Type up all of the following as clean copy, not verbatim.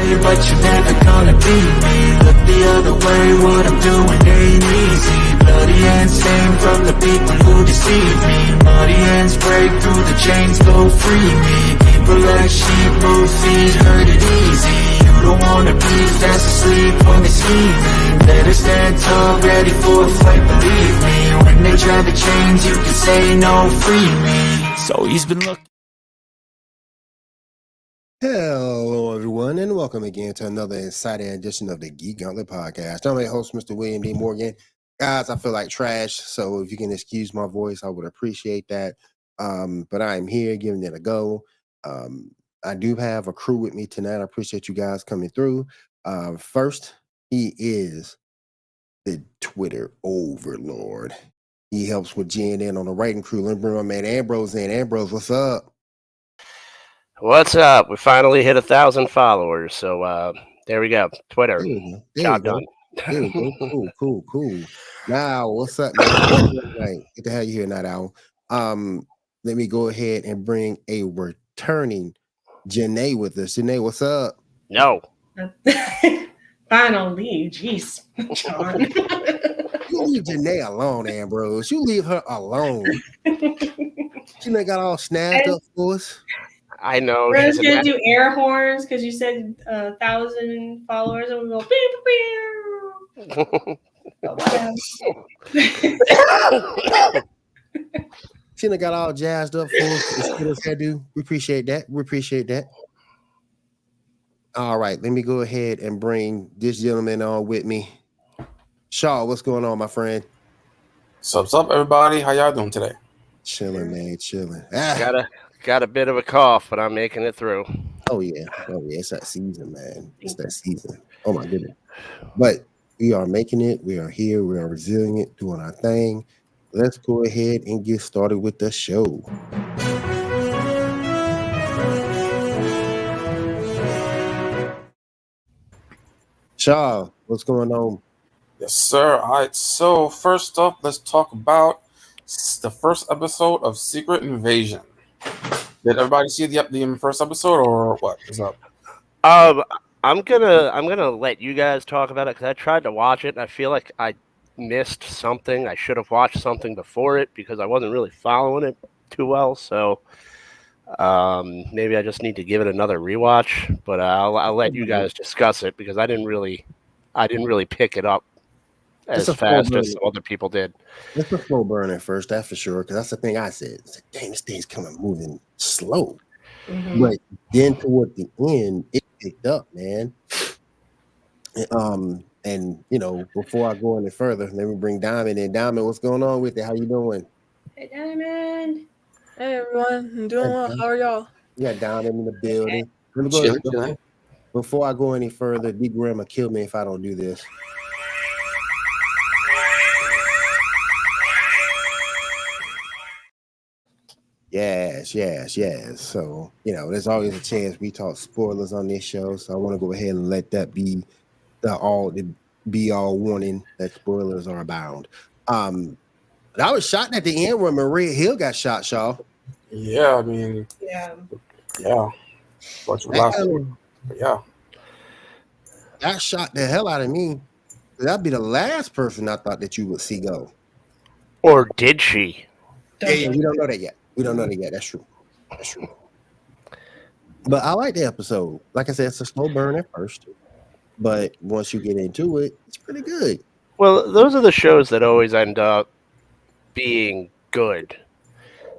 way, but you're never gonna be me. Look the other way, what I'm doing ain't easy. Bloody hands stained from the people who deceive me. Muddy hands break through the chains, go free me. People like sheep move feet, hurt it easy. You don't wanna be fast asleep when they're scheming. Better stand tall, ready for a fight, believe me. When they try to change, you can say no, free me. So he's been looking. Hello, everyone, and welcome again to another exciting edition of the Geek Gauntlet podcast. I'm your host, Mr. William D. Morgan. Guys, I feel like trash, so if you can excuse my voice, I would appreciate that. But I am here giving it a go. I do have a crew with me tonight. I appreciate you guys coming through. First, he is the Twitter overlord. He helps with GNN on the writing crew. Let me bring my man Ambrose in. Ambrose, what's up? What's up? We finally hit 1,000 followers, so there we go. Twitter, job done. There we go. Cool. Now, what's up, man? Get the hell you here, Night Owl. Let me go ahead and bring a returning Janae with us. Janae, what's up? No. Finally, jeez, John. You leave Janae alone, Ambrose. You leave her alone. She done got all snapped up for us. I know. We're just gonna do air horns because you said 1,000 followers, and we go She done got all jazzed up for us. We appreciate that. All right, let me go ahead and bring this gentleman on with me. Shaw, what's going on, my friend? What's up, everybody? How y'all doing today? Chilling, man, chilling. Got a bit of a cough, but I'm making it through. Oh yeah, it's that season, man. It's that season. Oh my goodness. But we are making it. We are here. We are resilient, doing our thing. Let's go ahead and get started with the show. Shaw, what's going on? Yes, sir. All right. So first up, let's talk about the first episode of Secret Invasion. Did everybody see the first episode, or what is up? I'm gonna let you guys talk about it because I tried to watch it and I feel like I missed something. I should have watched something before it because I wasn't really following it too well. So maybe I just need to give it another rewatch. But I'll let you guys discuss it because I didn't really pick it up as fast as some other people did. It's a slow burn at first, that's for sure. Because that's the thing I said. It's like, dang, this thing's moving slow. Mm-hmm. But then toward the end, it picked up, man. And you know, before I go any further, let me bring Diamond in. Diamond, what's going on with it? How you doing? Hey, Diamond. Hey, everyone. I'm doing well. How are y'all? You got Diamond in the building. Let me go before I go any further, D Grandma kill me if I don't do this. Yes. So, you know, there's always a chance we talk spoilers on this show. So I want to go ahead and let that be the all warning that spoilers are abound. But I was shocked at the end when Maria Hill got shot, Shaw. Yeah, I mean, yeah. That shocked the hell out of me. That'd be the last person I thought that you would see go. Or did she? Yeah, we don't know that yet. That's true. But I like the episode. Like I said, it's a slow burn at first. But once you get into it, it's pretty good. Well, those are the shows that always end up being good.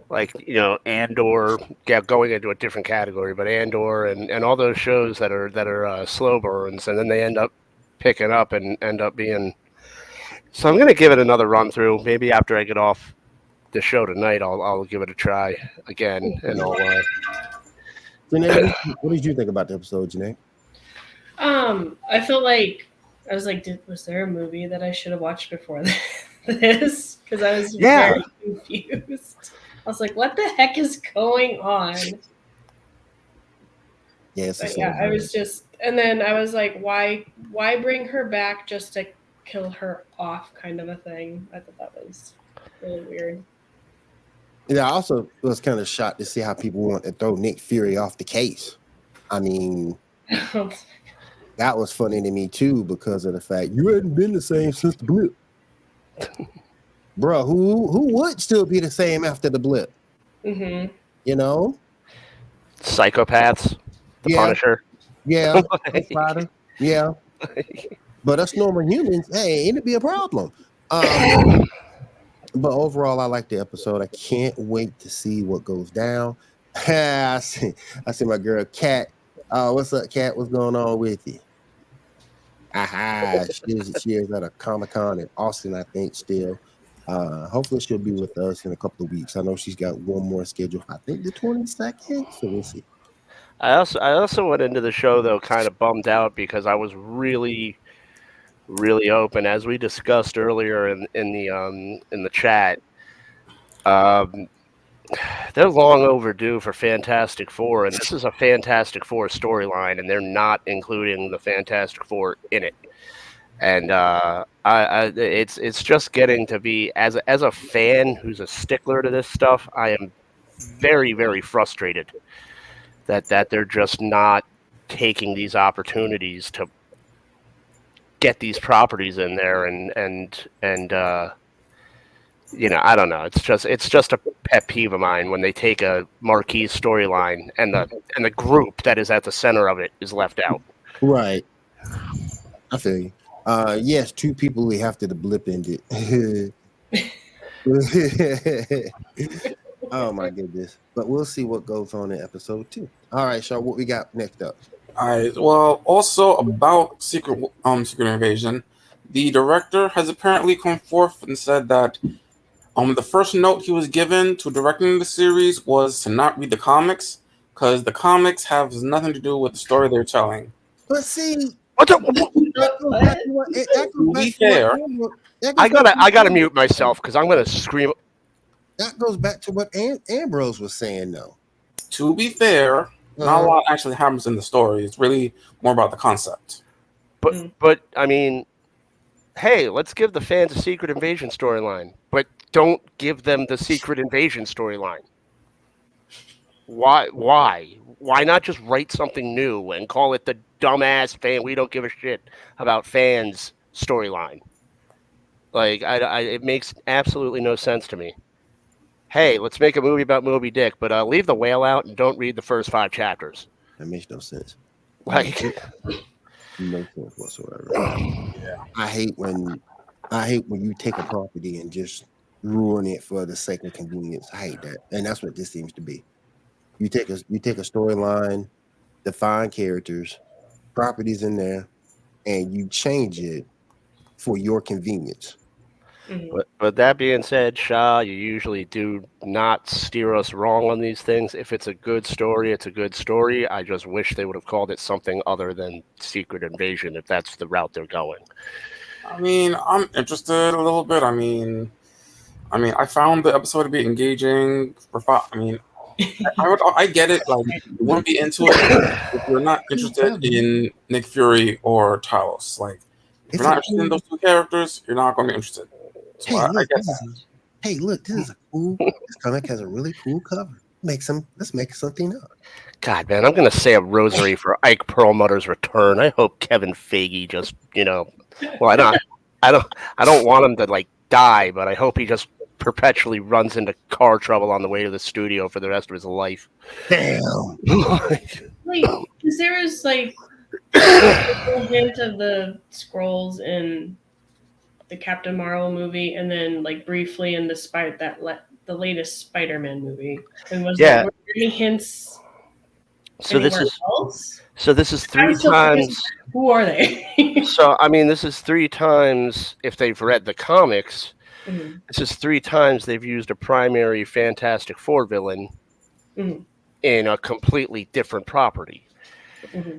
Like, you know, Andor, going into a different category, but Andor and all those shows that are slow burns, and then they end up picking up and end up being. So I'm going to give it another run through. Maybe after I get off the show tonight, I'll give it a try again, and I'll. Janae, what did you think about the episode, Janae? I feel like I was like, was there a movie that I should have watched before this? Because I was very confused. I was like, what the heck is going on? Yes. I was just, and then I was like, why bring her back just to kill her off, kind of a thing? I thought that was really weird. Yeah, I also was kind of shocked to see how people want to throw Nick Fury off the case. I mean, that was funny to me too because of the fact you hadn't been the same since the blip. Bro, who would still be the same after the blip? Mm-hmm. You know? Psychopaths, the Yeah, Punisher. yeah, Ghost Rider, yeah. But us normal humans, hey, it'd be a problem. But overall, I like the episode. I can't wait to see what goes down. I see my girl Kat. What's up, Kat? What's going on with you? Aha, she is at a Comic-Con in Austin, I think, still. Hopefully she'll be with us in a couple of weeks. I know she's got one more schedule, I think the 22nd. So we'll see. I also went into the show though kind of bummed out because I was really open, as we discussed earlier in the chat. They're long overdue for Fantastic Four, and this is a Fantastic Four storyline, and they're not including the Fantastic Four in it. And it's just getting to be as a fan who's a stickler to this stuff. I am very frustrated that they're just not taking these opportunities to get these properties in there and I don't know. It's just a pet peeve of mine when they take a marquee storyline and the group that is at the center of it is left out. Right. I feel you. Yes, two people we have to the blip ended. Oh my goodness. But we'll see what goes on in episode 2. All right, Shaw, what we got next up? All right. Well, also about Secret Invasion, the director has apparently come forth and said that the first note he was given to directing the series was to not read the comics because the comics have nothing to do with the story they're telling. But see, I gotta mute myself because I'm gonna scream. That goes back to what Ambrose was saying, though. To be fair, not a lot actually happens in the story. It's really more about the concept. But I mean, hey, let's give the fans a Secret Invasion storyline, but don't give them the Secret Invasion storyline. Why? Why not just write something new and call it the dumbass fan? We don't give a shit about fans storyline. Like, it makes absolutely no sense to me. Hey, let's make a movie about Moby Dick, but leave the whale out and don't read the first 5 chapters. That makes no sense. Like, no sense whatsoever. Yeah. I hate when you take a property and just ruin it for the sake of convenience. I hate that, and that's what this seems to be. You take a storyline, define characters, properties in there, and you change it for your convenience. Mm-hmm. But that being said, Shah, you usually do not steer us wrong on these things. If it's a good story, it's a good story. I just wish they would have called it something other than Secret Invasion if that's the route they're going. I mean, I'm interested a little bit. I mean, I found the episode to be engaging. I get it. Like, you wouldn't be into it if you're not interested in Nick Fury or Talos. Like, if you're not interested in those two characters, you're not going to be interested. So I get that. Look, this is a cool. This comic has a really cool cover. Let's make something up. God, man, I'm gonna say a rosary for Ike Perlmutter's return. I hope Kevin Feige just, well, I don't want him to like die, but I hope he just perpetually runs into car trouble on the way to the studio for the rest of his life. Damn. Because there was like a hint of the Skrulls in the Captain Marvel movie, and then like briefly in the latest Spider-Man movie. And were there any hints? So this is 3 times. Who are they? So I mean, this is 3 times if they've read the comics. Mm-hmm. This is 3 times they've used a primary Fantastic Four villain in a completely different property. Mm-hmm.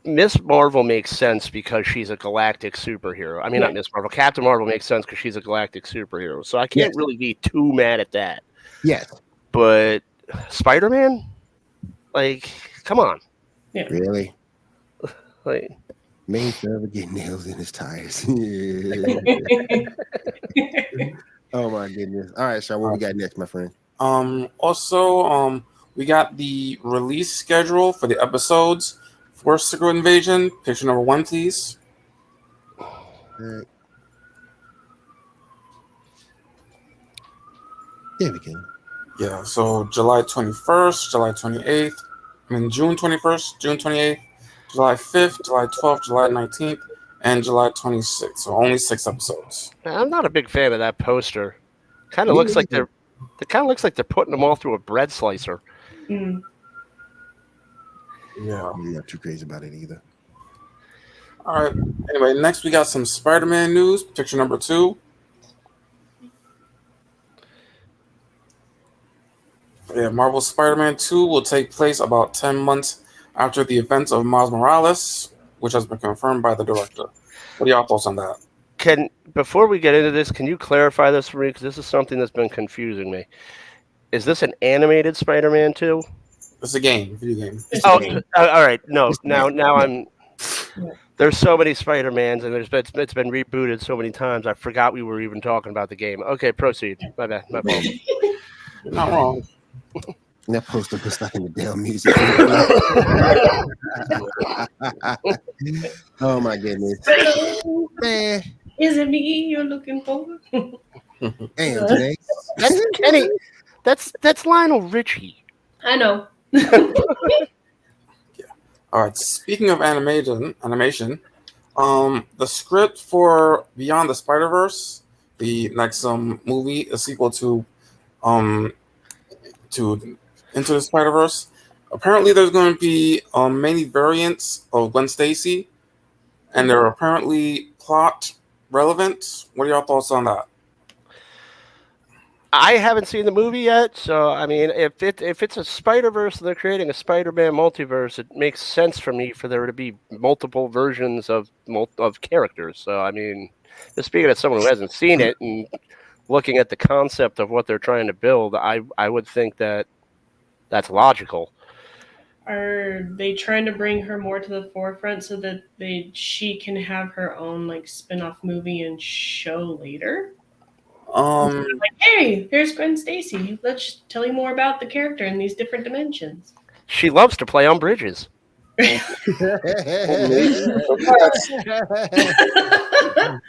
Miss Marvel makes sense because she's a galactic superhero. I mean, not Miss Marvel. Captain Marvel makes sense because she's a galactic superhero. So I can't really be too mad at that. Yes. But Spider-Man? Like, come on. Yeah. Really? Like, may forever get nails in his tires. Oh my goodness. All right, Sean, what we got next, my friend? Also, we got the release schedule for the episodes For Secret Invasion, picture number 1, please. There we go. Yeah, so July 21st, July 28th, June 21st, June 28th, July 5th, July 12th, July 19th, and July 26th. So only 6 episodes. I'm not a big fan of that poster. Kind of Me looks like neither. they're putting them all through a bread slicer. Mm. Yeah. I'm not too crazy about it either. All right. Anyway, next we got some Spider-Man news. Picture number 2. Yeah, Marvel's Spider-Man 2 will take place about 10 months after the events of Miles Morales, which has been confirmed by the director. What are y'all thoughts on that? Before we get into this, can you clarify this for me? Because this is something that's been confusing me. Is this an animated Spider-Man 2? It's a game, video game. All right. No, It's now bad. I'm. There's so many Spider-Mans, and it's been rebooted so many times. I forgot we were even talking about the game. Okay, proceed. My bad. My fault. You're not wrong. And that poster was stuck in the damn music. Oh my goodness. Man, Is it me you're looking for? damn today. That's Kenny. That's Lionel Richie. I know. All right. Speaking of animation, the script for Beyond the Spider-Verse, the next movie, a sequel to Into the Spider-Verse. Apparently, there's going to be many variants of Gwen Stacy, and they're apparently plot relevant. What are your thoughts on that? I haven't seen the movie yet, so I mean, if it's a Spider-Verse, they're creating a Spider-Man multiverse. It makes sense for me for there to be multiple versions of characters. So I mean, just speaking as someone who hasn't seen it and looking at the concept of what they're trying to build, I would think that that's logical. Are they trying to bring her more to the forefront so that she can have her own like spin-off movie and show later? Like, hey, here's Gwen Stacy. Let's tell you more about the character in these different dimensions. She loves to play on bridges. There is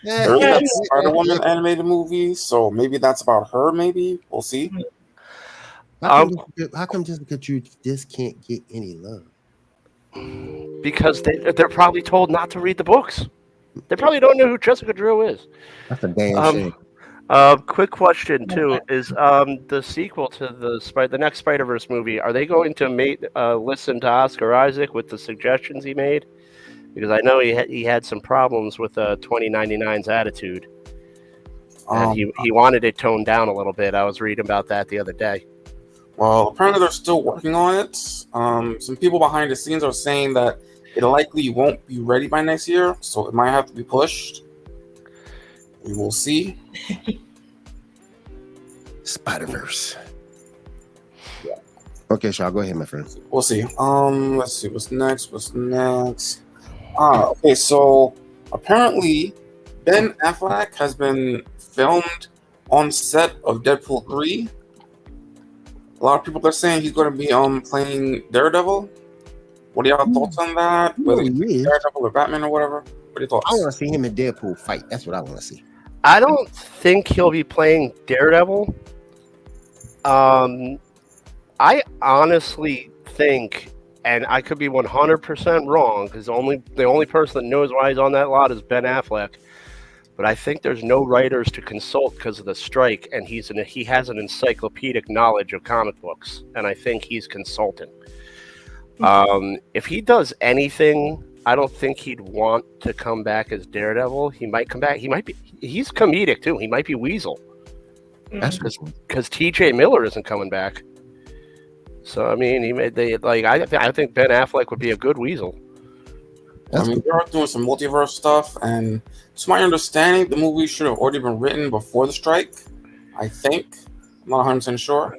that Spider-Woman animated movie, so maybe that's about her. Maybe we'll see. How come just because you just can't get any love? Because they're probably told not to read the books. They probably don't know who Jessica Drew is. That's a damn shame. Quick question too is the sequel to the next Spider-Verse movie. Are they going to listen to Oscar Isaac with the suggestions he made? Because I know he had some problems with 2099's attitude, and he wanted it toned down a little bit. I was reading about that the other day. Well, apparently they're still working on it. Some people behind the scenes are saying that it likely won't be ready by next year, so it might have to be pushed. We will see. Spider-Verse. Okay, Shaw, go ahead, my friend. We'll see. Let's see what's next. Okay, so apparently Ben Affleck has been filmed on set of Deadpool 3. A lot of people are saying he's going to be playing Daredevil. What are y'all thoughts on that? Whether he's Daredevil or Batman or whatever. What are your thoughts? I want to see him in Deadpool fight. That's what I want to see. I don't think he'll be playing Daredevil. I honestly think, and I could be 100% wrong, because the only person that knows why he's on that lot is Ben Affleck. But I think there's no writers to consult because of the strike, and he has an encyclopedic knowledge of comic books, and I think he's consulting. If he does anything, I don't think he'd want to come back as Daredevil. He might come back. He's comedic too. He might be Weasel. That's because T.J. Miller isn't coming back. So I mean, I think Ben Affleck would be a good Weasel. That's they are doing some multiverse stuff, and to my understanding, the movie should have already been written before the strike. I think. I'm not 100% sure.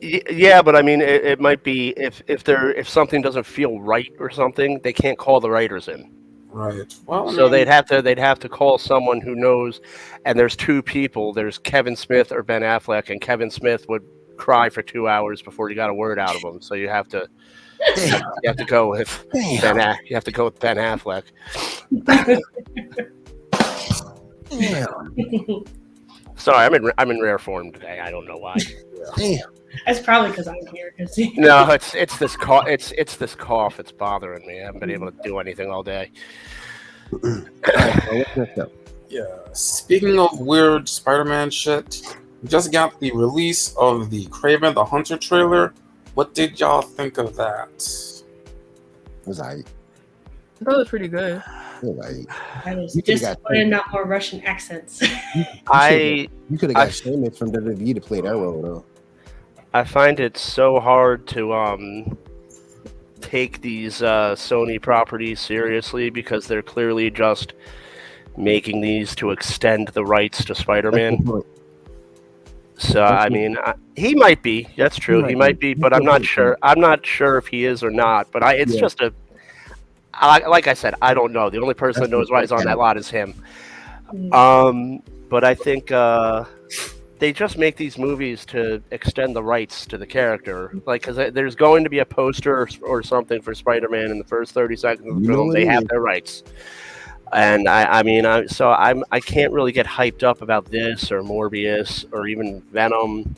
Yeah, but I mean, it might be if something doesn't feel right or something, they can't call the writers in. Right. Well, so they'd have to call someone who knows. And there's two people. There's Kevin Smith or Ben Affleck, and Kevin Smith would cry for 2 hours before you got a word out of them. So you have to go with Damn. You have to go with Ben Affleck. Damn. Sorry, I'm in rare form today. I don't know why. Damn. That's probably because I'm here. No, it's this cough. It's this cough. It's bothering me. I haven't been able to do anything all day. All right, so what's next up? Yeah. Speaking of weird Spider-Man shit, we just got the release of the Kraven the Hunter trailer. What did y'all think of that? It was like, That was pretty good. I was You could've got disappointed not more Russian accents. you could have got Seamus from WWE to play that role though. I find it so hard to take these Sony properties seriously because they're clearly just making these to extend the rights to Spider-Man. So I mean, he might be. That's true. He might be, but I'm not sure. I'm not sure if he is or not. But it's just like I said, I don't know. The only person that knows why he's on that lot is him. But I think they just make these movies to extend the rights to the character. Like, because there's going to be a poster or something for Spider-Man in the first 30 seconds of the film. They have their rights. And I can't really get hyped up about this or Morbius or even Venom.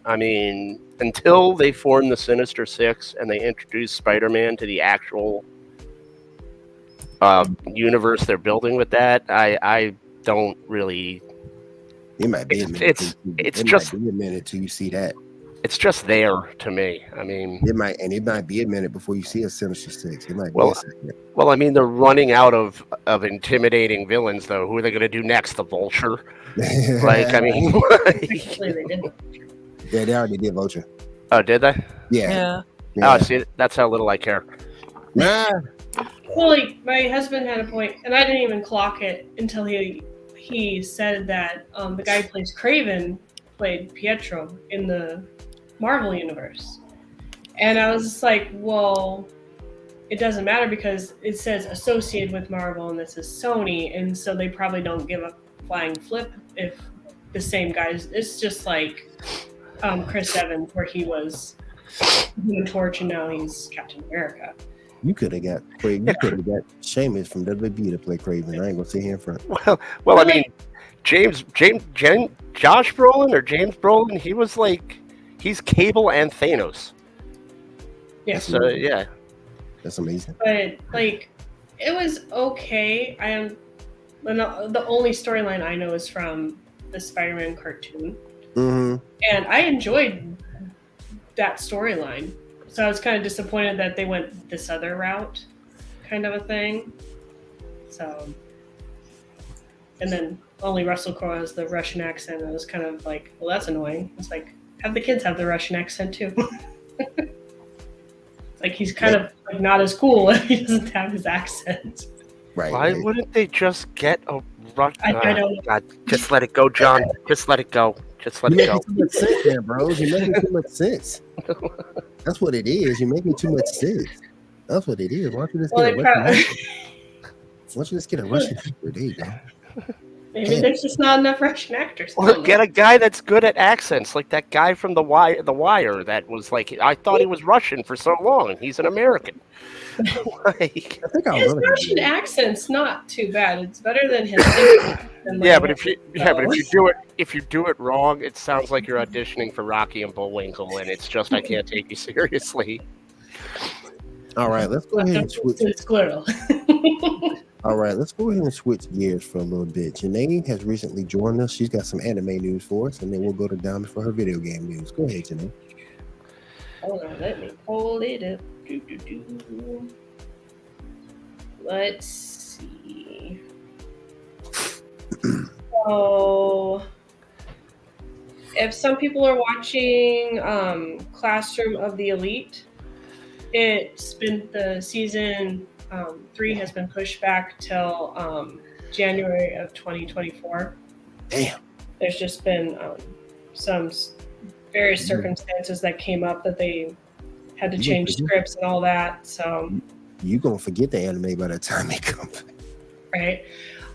I mean, until they form the Sinister Six and they introduce Spider-Man to the actual universe they're building with that, I don't really. It might be a minute. It's just might be a minute till you see that. It's just there to me. I mean, it might be a minute before you see a Sinister Six. It might be a second. Well, I mean, they're running out of intimidating villains, though. Who are they going to do next? The Vulture? Like, I mean, yeah, they already did Vulture. Oh, did they? Yeah. Oh, see, that's how little I care. Nah. Well, like, my husband had a point, and I didn't even clock it until he said that the guy who plays Kraven played Pietro in the Marvel universe. And I was just like, well, it doesn't matter because it says associated with Marvel and this is Sony, and so they probably don't give a flying flip if the same guys. It's just like Chris Evans, where he was Human Torch and now he's Captain America. You could have got Seamus from WWE to play Kraven. I ain't gonna sit here in front. Well, I mean, Josh Brolin or James Brolin, he was like, he's Cable and Thanos. Yeah. So yeah, that's amazing. But like, it was okay. The only storyline I know is from the Spider-Man cartoon, and I enjoyed that storyline. So I was kind of disappointed that they went this other route, kind of a thing. So, and then only Russell Crowe has the Russian accent. And I was kind of like, well, that's annoying. It's like, have the kids have the Russian accent too. Like, he's kind of like not as cool if he doesn't have his accent. Right. Why wouldn't they just get a Russian? I don't know. God, just let it go, John. Just let it go. Just let it go. Too much sense, man, bro. You're making too much sense. That's what it is. You're making too much sense. That's what it is. Why don't you just get a Russian actor? There you go. Maybe there's just not enough Russian actors. Or get a guy that's good at accents, like that guy from The Wire that was like, I thought he was Russian for so long, and he's an American. Like, I think his Russian accent's not too bad. It's better than his. But if you do it wrong, it sounds like you're auditioning for Rocky and Bullwinkle, and it's just I can't take you seriously. All right, let's go ahead and switch. Squirrel. All right, let's go ahead and switch gears for a little bit. Janae has recently joined us. She's got some anime news for us, and then we'll go to Diamond for her video game news. Go ahead, Janae. Hold on, let me hold it up. Let's see. So, if some people are watching Classroom of the Elite, it's been the season 3 has been pushed back till January of 2024. Damn. There's just been some various circumstances that came up that they had to change scripts and all that. So you're gonna forget the anime by the time it comes. Right.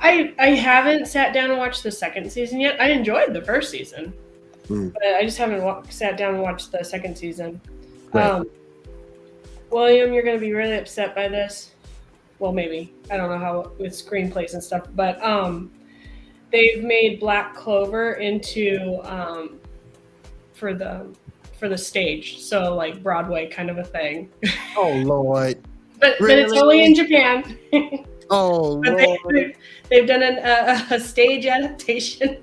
I haven't sat down and watched the second season yet. I enjoyed the first season. but I just haven't sat down and watched the second season. Right. William, you're going to be really upset by this. Well, maybe. I don't know how with screenplays and stuff, but they've made Black Clover into for the stage, so like Broadway kind of a thing. Oh Lord. But it's only in Japan. Oh But Lord. they've done a stage adaptation.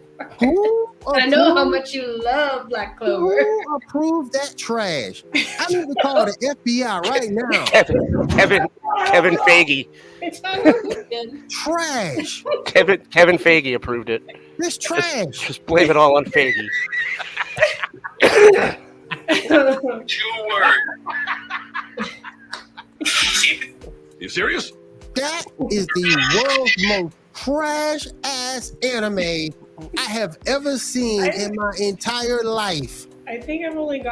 I know how much you love Black Clover. Who approved that trash? I need to call the FBI right now. Kevin Feige. It's not good. Trash. Kevin Feige approved it. This trash. Just blame it all on Feige. 2 words. You serious? That is the world's most trash ass anime I have ever seen in my entire life. I think I've only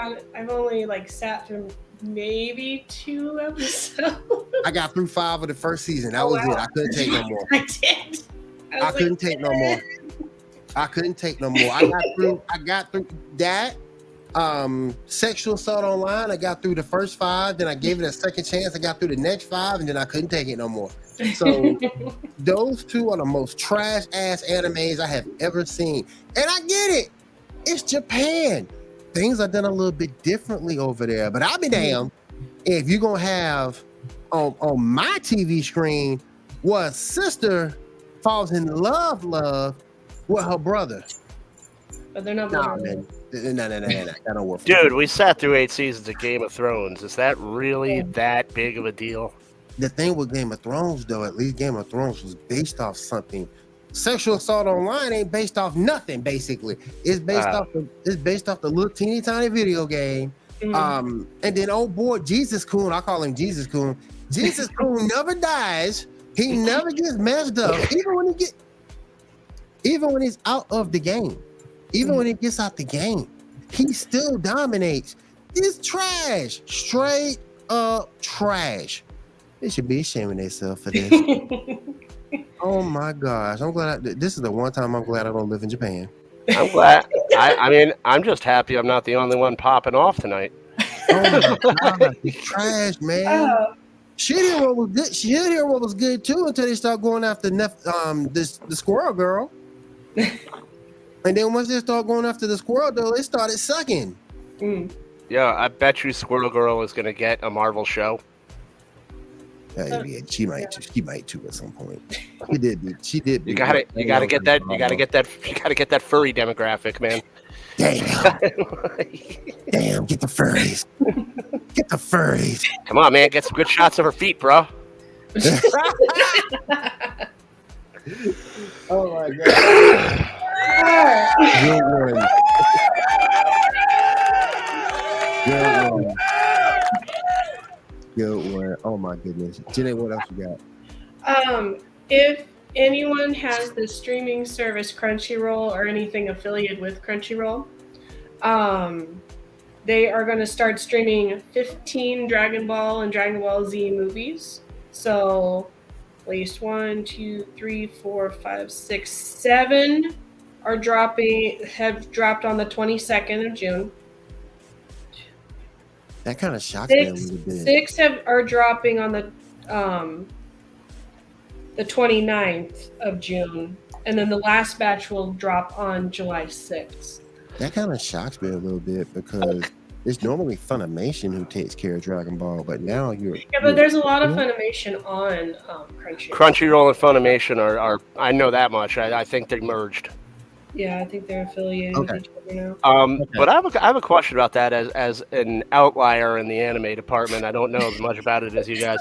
like sat through maybe 2 episodes. I got through 5 of the first season. That was it. I couldn't take no more. I did. I couldn't take no more. I couldn't take no more. I got through that. Sexual Assault Online, I got through the first 5, then I gave it a second chance. I got through the next 5, and then I couldn't take it no more. So those 2 are the most trash ass animes I have ever seen. And I get it. It's Japan. Things are done a little bit differently over there. But I'll be damned if you're gonna have on my TV screen where a sister falls in love with her brother. But they're not. Nah, man. No. That don't work. Dude, we sat through 8 seasons of Game of Thrones. Is that really that big of a deal? The thing with Game of Thrones, though, at least Game of Thrones was based off something. Sexual Assault Online ain't based off nothing. Basically, it's based off the little teeny tiny video game. And then old boy Jesus Coon, I call him Jesus Coon. Jesus Coon never dies. He never gets messed up, even when he's out of the game. Even when he gets out the game, he still dominates. It's trash, straight up trash. They should be ashamed of themselves for this. Oh my gosh! I'm glad. This is the one time I'm glad I don't live in Japan. I'm glad. I mean, I'm just happy I'm not the only one popping off tonight. Oh my god, it's trash, man. Shit Hero was good. Shit Hero was good too until they start going after the Squirrel Girl. And then once they start going after the squirrel, though, it started sucking. Yeah, I bet you Squirrel Girl is going to get a Marvel show. Yeah, she might too at some point. She did. You got to get that furry demographic, man. Damn, get the furries. Get the furries. Come on, man, get some good shots of her feet, bro. Oh my god. Good one. Good one. Oh my goodness. Jenny, what else you got? If anyone has the streaming service Crunchyroll or anything affiliated with Crunchyroll, they are going to start streaming 15 Dragon Ball and Dragon Ball Z movies. So at least 1, 2, 3, 4, 5, 6, 7 have dropped on the 22nd of June. That kind of shocks me a little bit. 6 are dropping on the 29th of June, and then the last batch will drop on July 6th. That kind of shocks me a little bit because it's normally Funimation who takes care of Dragon Ball, but now you're... Yeah, but there's a lot of Funimation on Crunchyroll. Crunchyroll and Funimation are I know that much. I think they merged. Yeah, I think they're affiliated with each other now. But I have a question about that as an outlier in the anime department. I don't know as much about it as you guys.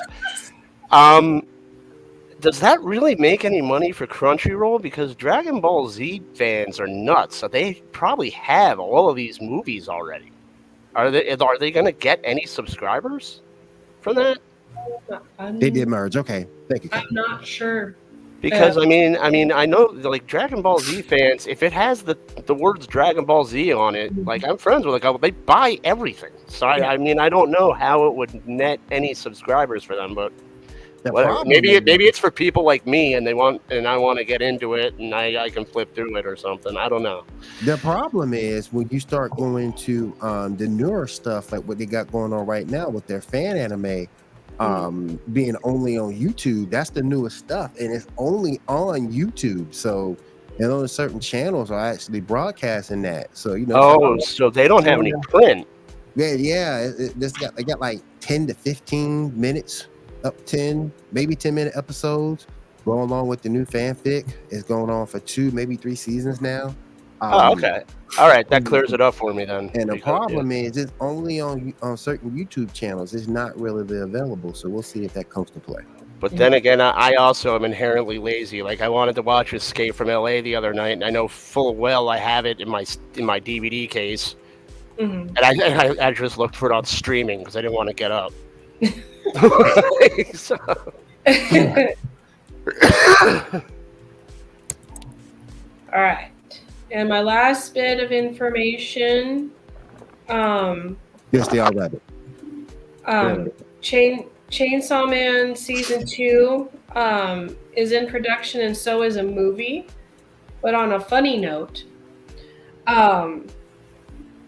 Does that really make any money for Crunchyroll? Because Dragon Ball Z fans are nuts. So they probably have all of these movies already. Are they going to get any subscribers from that? They did merge. Okay, thank you. I'm not sure. Because I mean, I know like Dragon Ball Z fans, if it has the words Dragon Ball Z on it, like I'm friends with a couple, they buy everything. So I mean, I don't know how it would net any subscribers for them, but Whatever. Maybe it's for people like me, and I want to get into it, and I can flip through it or something. I don't know. The problem is when you start going to the newer stuff, like what they got going on right now with their fan anime, being only on YouTube. That's the newest stuff, and it's only on YouTube. So, and only certain channels are actually broadcasting that. So So they don't have any print. Yeah. They got like 10 to 15 minutes, up 10, maybe 10-minute episodes. Going along with the new fanfic. It's going on for 2, maybe 3 seasons now. Okay. All right, that clears it up for me then. And the problem is it's only on certain YouTube channels. It's not really available. So we'll see if that comes to play. But then again, I also am inherently lazy. Like I wanted to watch Escape from LA the other night, and I know full well I have it in my DVD case, and I just looked for it on streaming because I didn't want to get up. All right. And my last bit of information, Yes, they are rabbit. Chainsaw Man Season 2 is in production, and so is a movie. But on a funny note,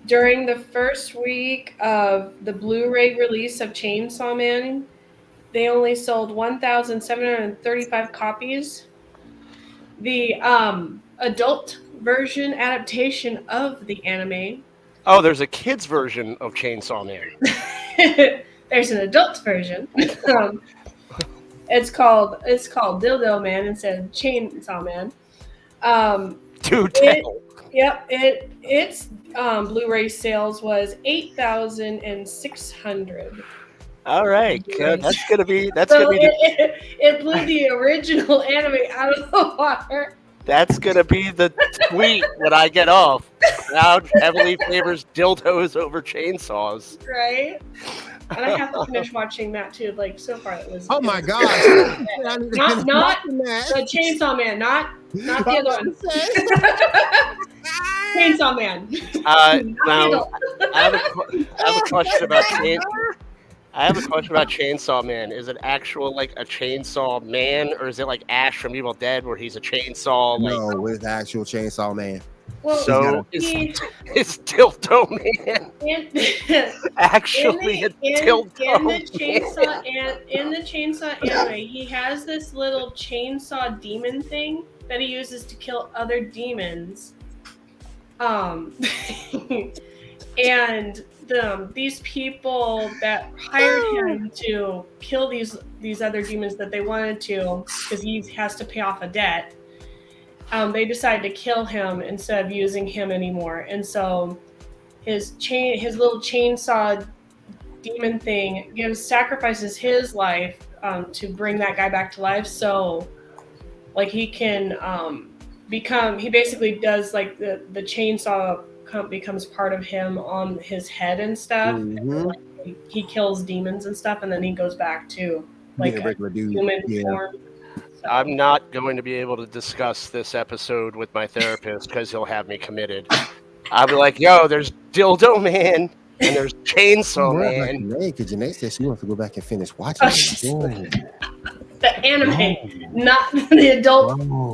during the first week of the Blu-ray release of Chainsaw Man, they only sold 1,735 copies. The adult version adaptation of the anime. Oh, there's a kids version of Chainsaw Man. There's an adult version. It's called Dildo Man instead of Chainsaw Man. Its Blu-ray sales was 8,600. All right, that's gonna be it blew the original anime out of the water. That's gonna be the tweet when I get off. Crowd heavily favors dildos over chainsaws. Right. And I have to finish watching that too. Like so far, it was. Oh my gosh! not the Chainsaw Man, not the other one. Chainsaw Man. Now I have a question about Chainsaw Man. Is it actual like a chainsaw man, or is it like Ash from Evil Dead, where he's a chainsaw? No, it's actual Chainsaw Man. Well, so is Dildo Man actually a dildo in the Chainsaw anime, he has this little chainsaw demon thing that he uses to kill other demons. And these people that hired him to kill these other demons that they wanted to, because he has to pay off a debt, they decided to kill him instead of using him anymore. And so his little chainsaw demon thing sacrifices his life to bring that guy back to life. So like he can he basically does like the chainsaw becomes part of him on his head and stuff. And, like, he kills demons and stuff, and then he goes back to like a regular human form. So. I'm not going to be able to discuss this episode with my therapist because he'll have me committed. I'll be like, "Yo, there's Dildo Man and there's Chainsaw Man." Because Janae said she wants to go back and finish watching it. The anime, not the adult film.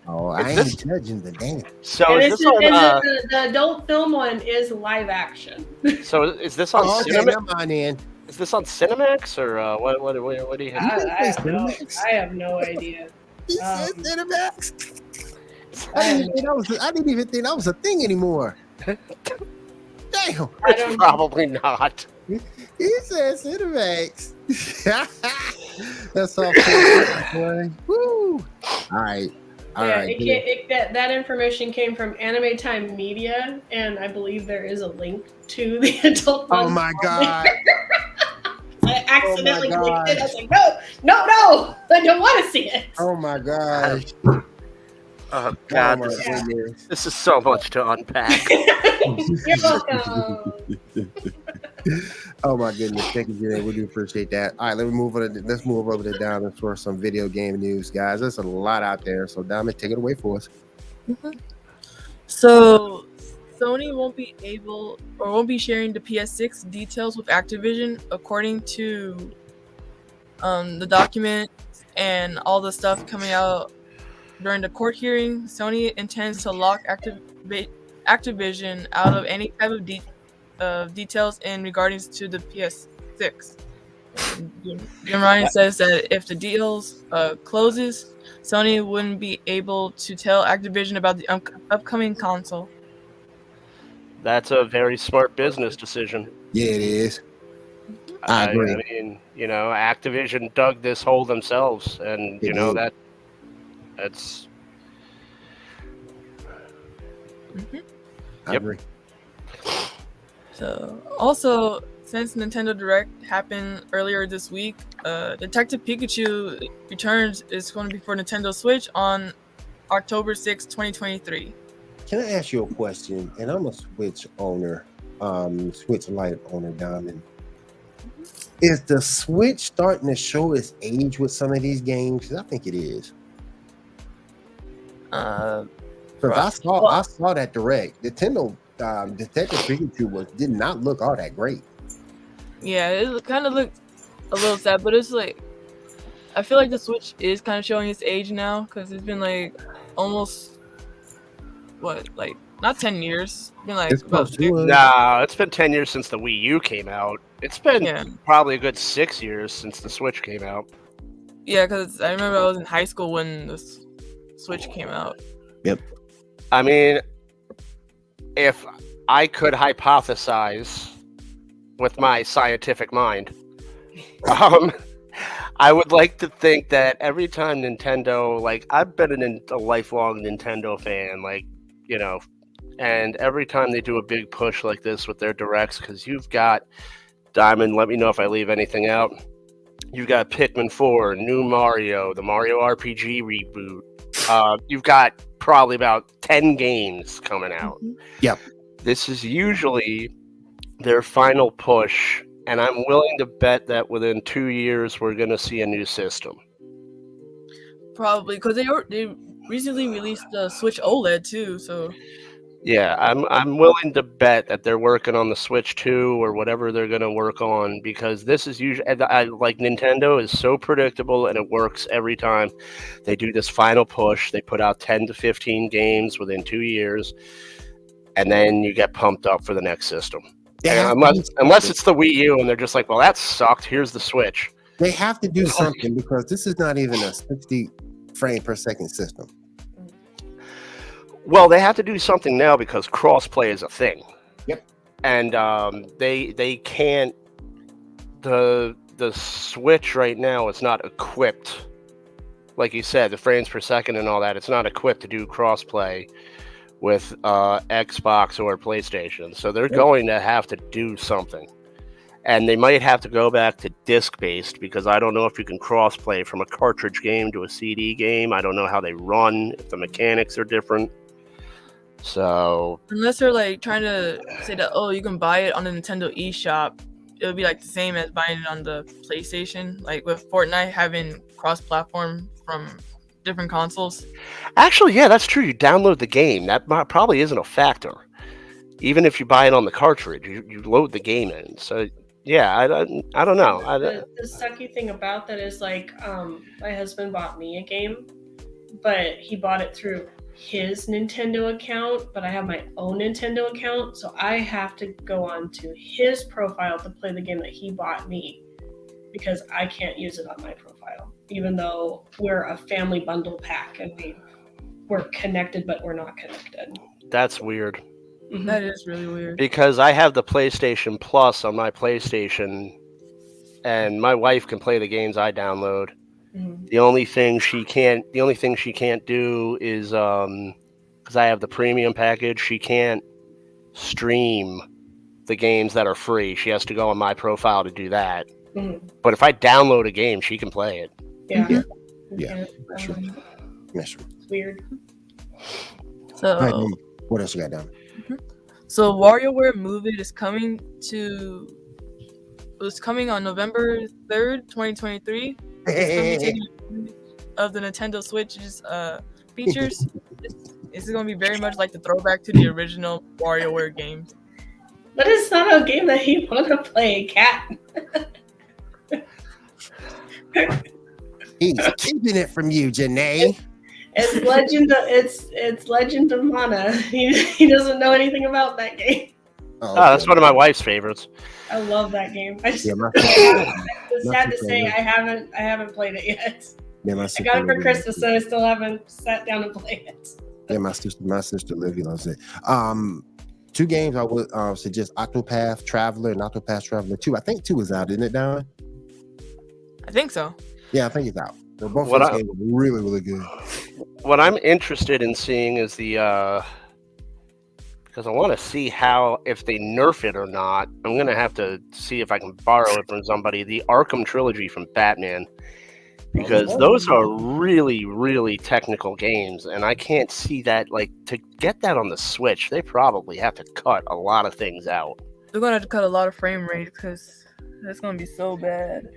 I ain't judging the damn. So the adult film one is live action. So is this on Cinemax? Is this on Cinemax or what do you have? I have no idea. He said Cinemax. I didn't even think that was a thing anymore. Damn. It's probably not. He said Cinemax. That's all. Woo! All right. That information came from Anime Time Media, and I believe there is a link to the adult one. Oh my god! I accidentally clicked it. I was like, no! I don't want to see it. Oh my gosh! Oh god! This is so much to unpack. You're welcome. Oh my goodness, thank you, Janae. We do appreciate that. All right, let's move over to Diamond for some video game news, guys. There's a lot out there, so Diamond, take it away for us. So Sony won't be sharing the PS6 details with Activision, according to the document and all the stuff coming out during the court hearing, Sony intends to lock Activision out of any type of details in regards to the PS6. Jim Ryan says that if the deals closes, Sony wouldn't be able to tell Activision about the upcoming console. That's a very smart business decision. Yeah, it is. I agree. I mean, Activision dug this hole themselves, and They did. that's. I Yep. agree. So, also, since Nintendo Direct happened earlier this week, Detective Pikachu Returns is going to be for Nintendo Switch on October 6, 2023. Can I ask you a question? And I'm a Switch owner, Switch Lite owner, Diamond. Is the Switch starting to show its age with some of these games? 'Cause I think it is. I saw that Direct. Nintendo Detective Pikachu did not look all that great. Yeah, it kind of looked a little sad, but it's like I feel like the Switch is kind of showing its age now because it's been like almost not 10 years. It's been like It's about close to it. No, it's been 10 years since the Wii U came out. It's been probably a good 6 years since the Switch came out. Yeah, because I remember I was in high school when the Switch came out. Yep. I mean, if I could hypothesize with my scientific mind, I would like to think that every time Nintendo, like, I've been a lifelong Nintendo fan, like, and every time they do a big push like this with their directs, because you've got Diamond, let me know if I leave anything out. You've got Pikmin 4, new Mario, the Mario RPG reboot. You've got probably about 10 games coming out. Yep. This is usually their final push, and I'm willing to bet that within 2 years we're going to see a new system. Probably, because they recently released the Switch OLED too, so... Yeah, I'm willing to bet that they're working on the Switch 2 or whatever they're going to work on, because this is usually, like, Nintendo is so predictable and it works every time. They do this final push, they put out 10 to 15 games within 2 years, and then you get pumped up for the next system. Unless it's the Wii U and they're just like, well, that sucked, here's the Switch. They have to do something because this is not even a 60 frame per second system. Well, they have to do something now because crossplay is a thing. Yep. And they can't. The Switch right now is not equipped, like you said, the frames per second and all that. It's not equipped to do crossplay with Xbox or PlayStation. So they're going to have to do something. And they might have to go back to disc-based, because I don't know if you can cross-play from a cartridge game to a CD game. I don't know how they run, if the mechanics are different. So unless they're like trying to say that, oh, you can buy it on the Nintendo eShop, it would be like the same as buying it on the PlayStation, like with Fortnite having cross-platform from different consoles. Actually, yeah, that's true. You download the game. That probably isn't a factor. Even if you buy it on the cartridge, you load the game in. So yeah, I don't know. The sucky thing about that is, like, my husband bought me a game, but he bought it through his Nintendo account, but I have my own Nintendo account, so I have to go on to his profile to play the game that he bought me, because I can't use it on my profile, even though we're a family bundle pack and we're connected, but we're not connected. That's weird. Mm-hmm. That is really weird. Because I have the PlayStation Plus on my PlayStation, and my wife can play the games I download. Mm-hmm. The only thing she can't do is, because I have the premium package, she can't stream the games that are free. She has to go on my profile to do that. Mm-hmm. But if I download a game, she can play it. Yeah. That's true. It's weird. So, what else you got down? So WarioWare Move It is coming on November 3rd, 2023. It's going to be taking of the Nintendo Switch's features. It's going to be very much like the throwback to the original WarioWare games. But it's not a game that you want to play, Cat. He's keeping it from you, Janae. It's Legend of Mana. He doesn't know anything about that game. Oh, that's one of my wife's favorites. I love that game. It's my sad to sister say loves I haven't played it yet. Yeah, my I sister got it for Livy Christmas, loves so I still haven't sat down and played it. Yeah, my sister Livy loves it. Two games I would suggest: Octopath Traveler and Octopath Traveler 2. I think 2 is out, isn't it, Don? I think so. Yeah, I think it's out. They're both What these I- games are really, really good. What I'm interested in seeing is the because I want to see how, if they nerf it or not. I'm gonna have to see if I can borrow it from somebody. The Arkham trilogy from Batman, because those are really, really technical games, and I can't see that, like, to get that on the Switch, they probably have to cut a lot of things out. They're gonna have to cut a lot of frame rate because that's gonna be so bad.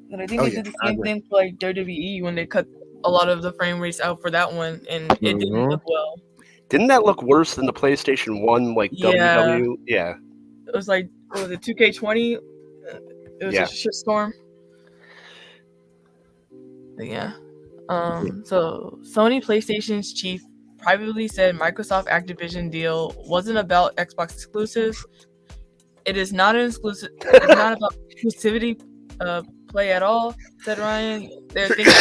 And I think they did the same thing for like WWE when they cut a lot of the frame rates out for that one, and it didn't look well. Didn't that look worse than the PlayStation 1, like, WW? Yeah. It was like, what was it, 2K20? It was a shitstorm. But yeah. So Sony PlayStation's chief privately said Microsoft Activision deal wasn't about Xbox exclusives. It is not an exclusive. It's not about exclusivity play at all, said Ryan. They're thinking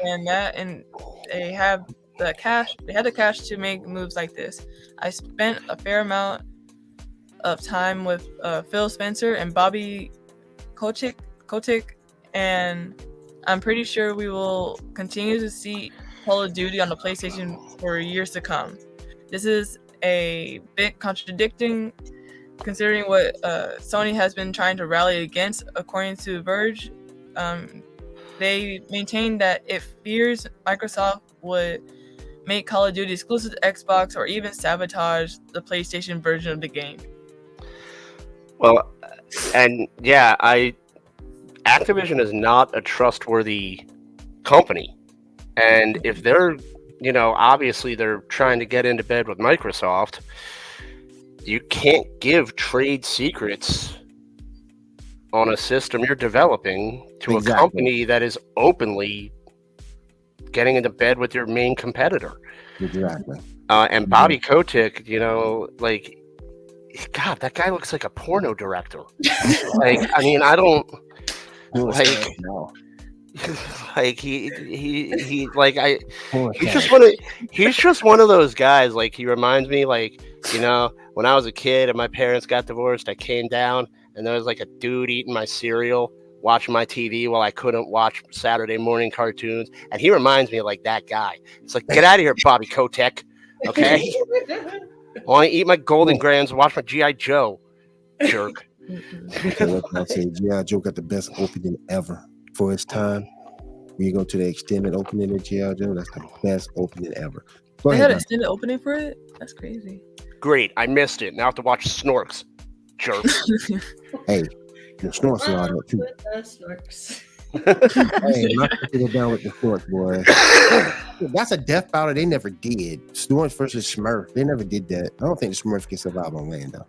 and that, and they have the cash. They had the cash to make moves like this. I spent a fair amount of time with Phil Spencer and Bobby Kotick, and I'm pretty sure we will continue to see Call of Duty on the PlayStation for years to come. This is a bit contradicting, considering what Sony has been trying to rally against, according to Verge. They maintain that it fears Microsoft would make Call of Duty exclusive to Xbox or even sabotage the PlayStation version of the game. Well, and yeah, Activision is not a trustworthy company. And if they're, obviously they're trying to get into bed with Microsoft, you can't give trade secrets on a system you're developing to a company that is openly getting into bed with your main competitor. Exactly. And Bobby Kotick, God, that guy looks like a porno director. I don't he's just one of those guys. Like, he reminds me, when I was a kid and my parents got divorced, I came down and there was like a dude eating my cereal, watching my TV while I couldn't watch Saturday morning cartoons, and he reminds me of like that guy. It's like, get out of here, Bobby Kotick. Okay, I want to eat my Golden Grams and watch my G.I. Joe. Jerk. I'll say G.I. Joe got the best opening ever for its time. When you go to the extended opening of G.I. Joe, that's the best opening ever. They had an extended opening for it? That's crazy. Great, I missed it. Now I have to watch Snorks. Jerk. Hey, the Snorks are all that too. Snorks. Hey, I'm not gonna get down with the Snorks, boys. That's a death battle they never did. Snorks versus Smurf. They never did that. I don't think the Smurf can survive on land though.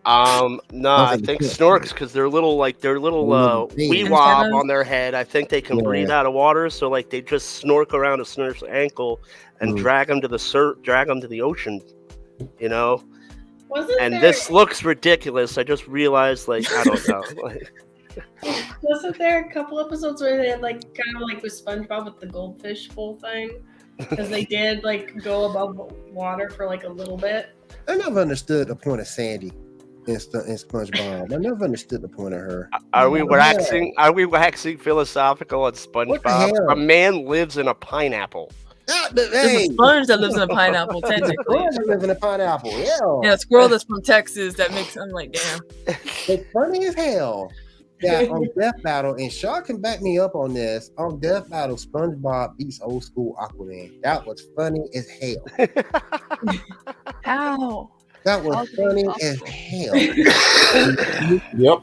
No, I think Snorks, because they're little wee wob on their head. I think they can breathe out of water, so like they just snork around a Smurf's ankle and drag them to the ocean. This looks ridiculous. I just realized, I don't know. Wasn't there a couple episodes where they had kind of like with SpongeBob with the goldfish bowl thing? Because they did go above water for a little bit. I never understood the point of Sandy in SpongeBob. I never understood the point of her. Are we waxing philosophical on SpongeBob? A man lives in a pineapple. There's a sponge that lives in a pineapple, technically. Live in a pineapple, yeah. A squirrel that's from Texas that makes. I'm like, damn. It's funny as hell that on Death Battle, and Shaw can back me up on this. On Death Battle, SpongeBob beats old school Aquaman. That was funny as hell. How? That was funny as hell.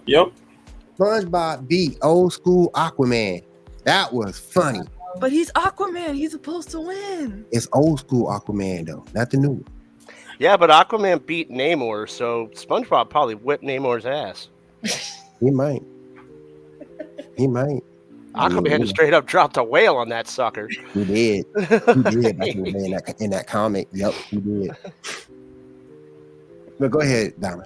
Yep. SpongeBob beat old school Aquaman. That was funny. But he's Aquaman. He's supposed to win. It's old school Aquaman, though, not the new one. Yeah, but Aquaman beat Namor, so SpongeBob probably whipped Namor's ass. He might. Aquaman straight up dropped a whale on that sucker. He did. He did back in the day in that comic. Yep, he did. But go ahead, Donna.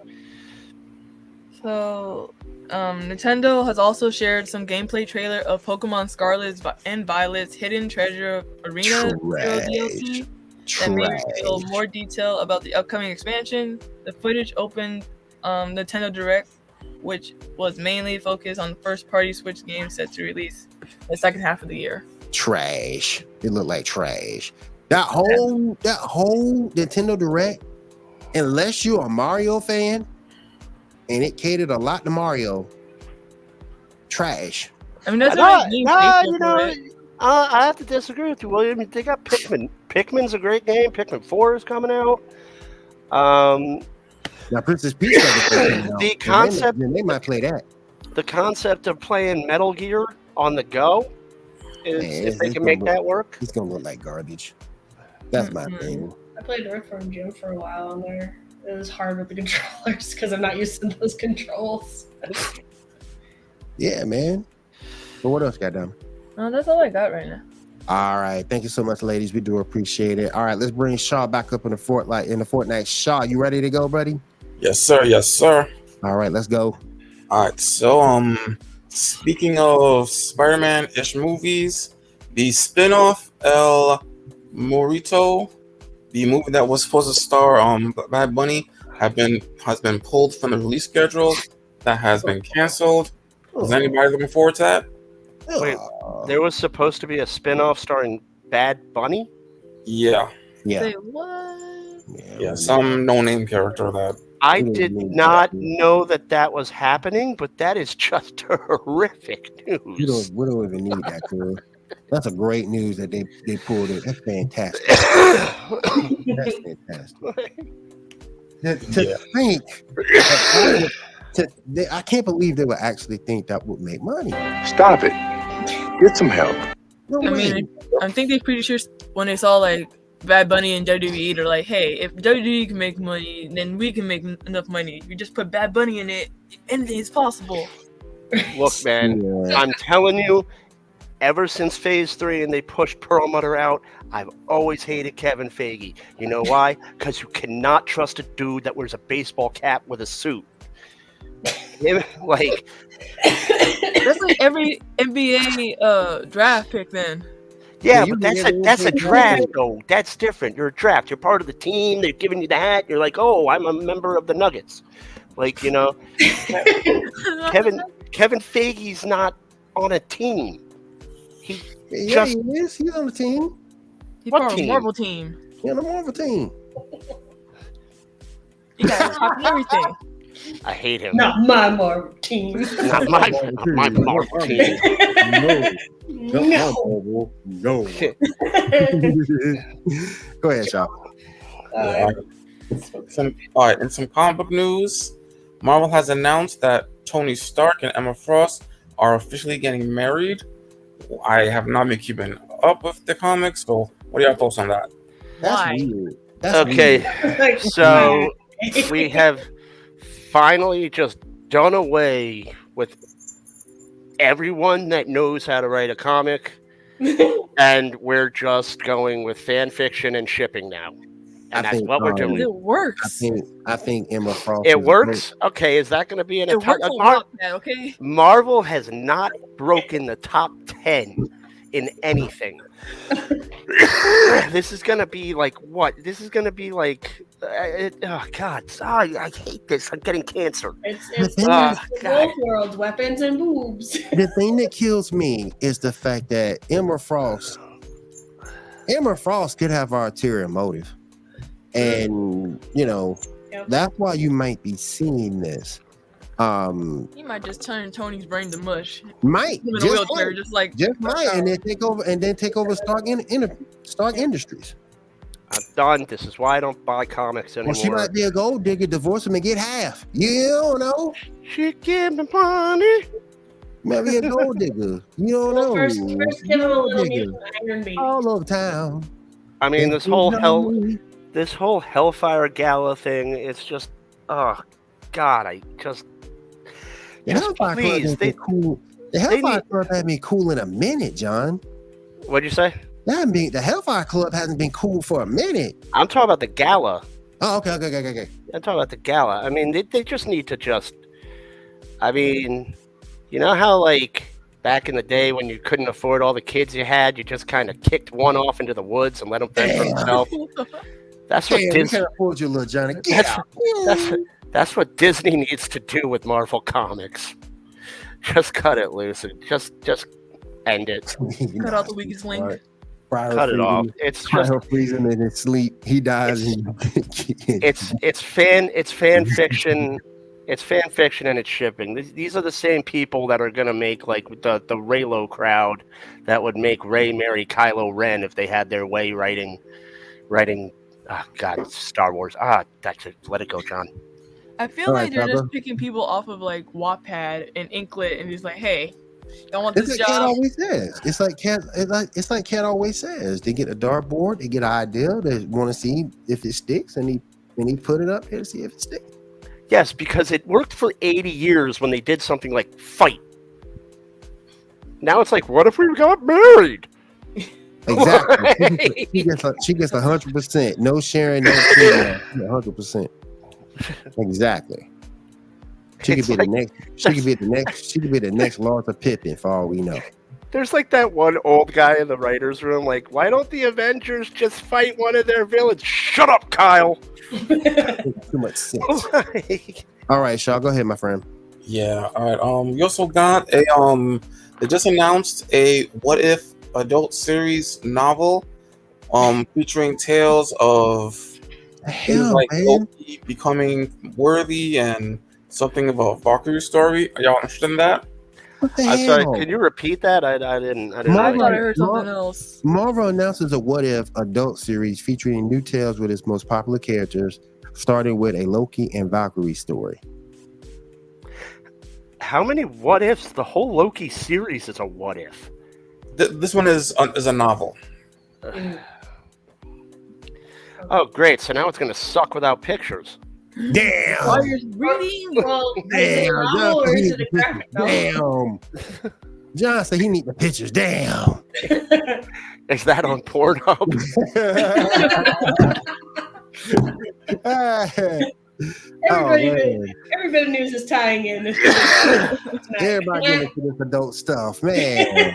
So, Nintendo has also shared some gameplay trailer of Pokemon Scarlet and Violet's Hidden Treasure Arena DLC that may reveal more detail about the upcoming expansion. The footage opened Nintendo Direct, which was mainly focused on the first-party Switch games set to release the second half of the year. Trash. It looked like trash. That whole Nintendo Direct, unless you're a Mario fan, and it catered a lot to Mario, trash. I mean, that's I have to disagree with you, William. They got Pikmin. Pikmin's a great game. Pikmin 4 is coming out. Now, Princess Peach, the concept, they might play that. The concept of playing Metal Gear on the go if they can make that work. It's gonna look like garbage. That's my thing. I played Earthworm Jim for a while on there. It was hard with the controllers because I'm not used to those controls. Yeah, man. But what else got done? No, that's all I got right now. All right, thank you so much, ladies. We do appreciate it. All right, let's bring Shaw back up in the Fortnite. Shaw, you ready to go, buddy? Yes, sir. Yes, sir. All right, let's go. All right. So, speaking of Spider-Man-ish movies, the spin-off El Morito, the movie that was supposed to star Bad Bunny, has been pulled from the release schedule. That has been canceled. Is anybody looking forward to that? Wait, there was supposed to be a spin-off starring Bad Bunny? Yeah. Say what? Yeah, some no-name character that. I did not know that was happening, but that is just horrific news. We don't even need that, girl. That's a great news that they pulled it. That's fantastic. That's fantastic. To think, I can't believe they would actually think that would make money. Stop it. Get some help. No way. I think they're pretty sure when they saw like Bad Bunny and WWE, they're like, hey, if WWE can make money, then we can make enough money. If you just put Bad Bunny in it, anything is possible. Look, man, I'm telling you, ever since Phase 3 and they pushed Perlmutter out, I've always hated Kevin Feige. You know why? Because you cannot trust a dude that wears a baseball cap with a suit. Like, that's like every NBA draft pick then. Yeah, but that's a draft, though. That's different. You're a draft. You're part of the team. They're giving you the hat. You're like, oh, I'm a member of the Nuggets. Like, you know, Kevin Feige's not on a team. He is. He's on the team. He's part of a Marvel team. He's on the Marvel team. You got to talk everything. I hate him. Not my Marvel team. Not my Marvel team. No. Go ahead, Shaw. All right. In some comic book news, Marvel has announced that Tony Stark and Emma Frost are officially getting married. I have not been keeping up with the comics, so what are your thoughts on that? That's weird. Okay, so we have finally just done away with everyone that knows how to write a comic, and we're just going with fan fiction and shipping now. And that's what we're doing. It works. I think Emma Frost. It works? Okay, is that going to be in a top? Okay. Marvel has not broken the top 10 in anything. This is going to be like what? This is going to be like, oh God, I hate this. I'm getting cancer. It's both worlds, weapons and boobs. The thing that kills me is the fact that Emma Frost could have an ulterior motive. And, you know, that's why you might be seeing this. He might just turn Tony's brain to mush. Might. In a wheelchair, just might. And then take over Stark Industries. I'm done. This is why I don't buy comics anymore. Well, she might be a gold digger, divorce him and get half. You don't know. She give me money. Might be a gold digger. You don't know. First give him a little mutant Iron Baby. All over town. I mean, this whole Hellfire Gala thing, it's just, oh God, I just Hellfire please, Club ain't cool. The Hellfire Club hasn't been cool in a minute, John. What'd you say? The Hellfire Club hasn't been cool for a minute. I'm talking about the gala. Oh, okay. I'm talking about the gala. I mean, they just need to I mean, you know how like back in the day when you couldn't afford all the kids you had, you just kind of kicked one off into the woods and let him fend for himself. That's what Disney. Can't afford you, little Johnny. That's what Disney needs to do with Marvel Comics. Just cut it loose and just end it. Cut out the weakest link. Cut it off. It's just freezing in his sleep. He dies. It's fan fiction. It's fan fiction and it's shipping. These are the same people that are gonna make like the Raylo crowd that would make Rey marry Kylo Ren if they had their way writing. Oh God, Star Wars. That's it. Let it go, John. I feel like they're just picking people off of like Wattpad and Inklet, and he's like, "Hey, y'all want this job?" Cat always says. It's like Cat always says. They get a dartboard, they get an idea, they want to see if it sticks, and he put it up here to see if it sticks. Yes, because it worked for 80 years when they did something like Fight. Now it's like, what if we got married? Exactly. She gets 100%. No sharing, no female. 100%. Exactly. She could be the next. She could be the next Larsa Pippen for all we know. There's like that one old guy in the writers' room. Like, why don't the Avengers just fight one of their villains? Shut up, Kyle. Too much sense. All right, Shaw, go ahead, my friend. Yeah. All right. We also got a They just announced a What If adult series novel, featuring tales of things like Loki becoming worthy and something of a Valkyrie story. Are y'all interested in that? What the I'm hell? sorry, can you repeat that? I didn't. I thought I heard something else. Marvel announces a What If adult series featuring new tales with its most popular characters, starting with a Loki and Valkyrie story. How many what ifs? The whole Loki series is a what if. This one is a novel. Oh, great! So now it's going to suck without pictures. Damn! Oh, you're reading? Well, is it a novel or is it a graphic novel? Damn! John said he need the pictures. Damn! Is that on Pornhub? Every bit of news is tying in. Everybody getting into this adult stuff, man.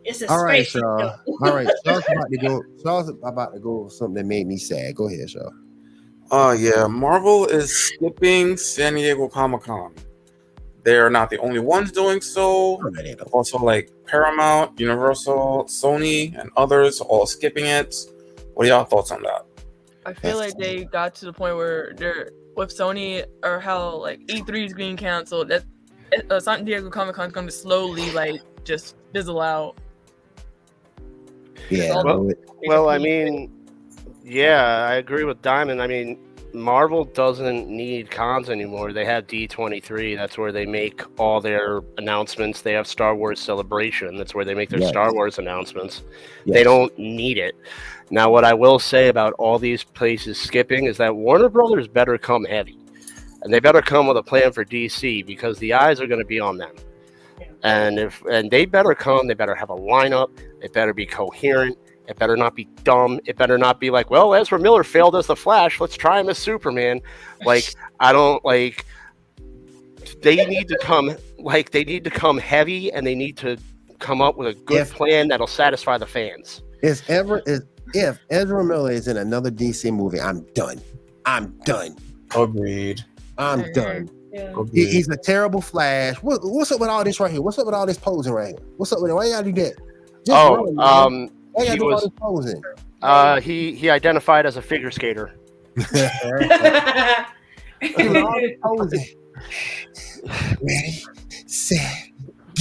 It's a all right, space. Shaw. All right, Shaw's about to go with something that made me sad. Go ahead, Shaw. Yeah, Marvel is skipping San Diego Comic-Con. They're not the only ones doing so. Also, like Paramount, Universal, Sony, and others all skipping it. What are y'all thoughts on that? I feel like they got to the point where they're with Sony, or how like E3 is being canceled. That San Diego Comic-Con is going to slowly like just fizzle out. Yeah. Well, I mean, yeah, I agree with Diamond. I mean, Marvel doesn't need cons anymore. They have D23. That's where they make all their announcements. They have Star Wars Celebration. That's where they make their Star Wars announcements. Yes. They don't need it. Now, what I will say about all these places skipping is that Warner Brothers better come heavy. And they better come with a plan for DC, because the eyes are going to be on them. And they better come, they better have a lineup. It better be coherent. It better not be dumb. It better not be like, well, Ezra Miller failed as the Flash. Let's try him as Superman. Like, I don't like. They need to come heavy, and they need to come up with a good plan that'll satisfy the fans. If Ezra Miller is in another DC movie, I'm done. Agreed. I'm done. Yeah. He's a terrible Flash. What's up with all this right here? What's up with all this posing right here? What's up with it? Why y'all do that? He identified as a figure skater. Ready, set,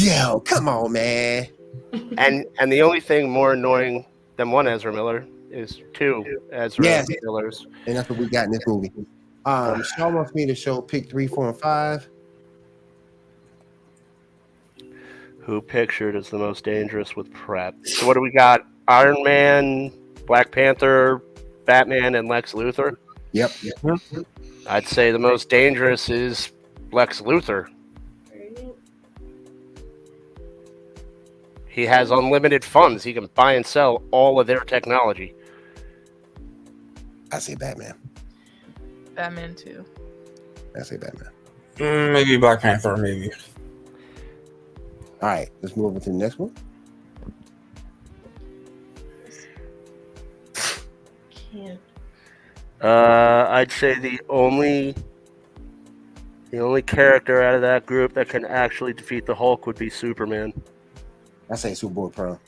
go! Come on, man. And the only thing more annoying than one Ezra Miller is two Ezra Millers, and that's what we got in this movie. Shaw wants me to pick 3, 4, and 5. Who pictured as the most dangerous with prep? So what do we got? Iron Man, Black Panther, Batman, and Lex Luthor? Yep. I'd say the most dangerous is Lex Luthor. He has unlimited funds. He can buy and sell all of their technology. I say Batman. Batman too. I say Batman. Maybe Black Panther, maybe. All right, let's move on to the next one. Can't. I'd say the only character out of that group that can actually defeat the Hulk would be Superman. I say Superboy Prime.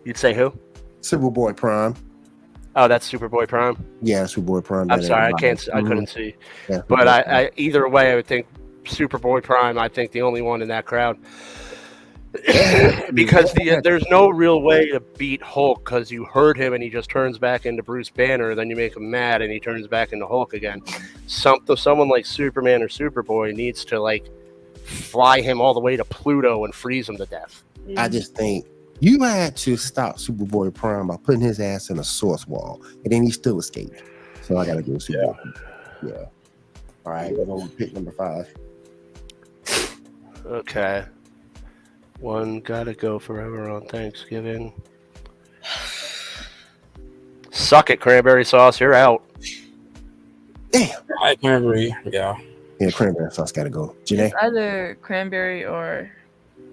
You'd say who? Superboy Prime. Oh, that's Superboy Prime. Yeah, Superboy Prime. I'm sorry, I couldn't see. Yeah, But I either way, I would think Superboy Prime. I think the only one in that crowd. Because there's no real way to beat Hulk because you hurt him and he just turns back into Bruce Banner. Then you make him mad and he turns back into Hulk again. Someone like Superman or Superboy needs to like fly him all the way to Pluto and freeze him to death. I just think you had to stop Superboy Prime by putting his ass in a source wall, and then he still escaped. So I gotta go Superboy. Yeah. All right, we're gonna pick number 5. Okay. One gotta go forever on Thanksgiving. Suck it, cranberry sauce. You're out. Damn. I can agree. Yeah. Yeah, cranberry sauce gotta go. Janae? It's either cranberry or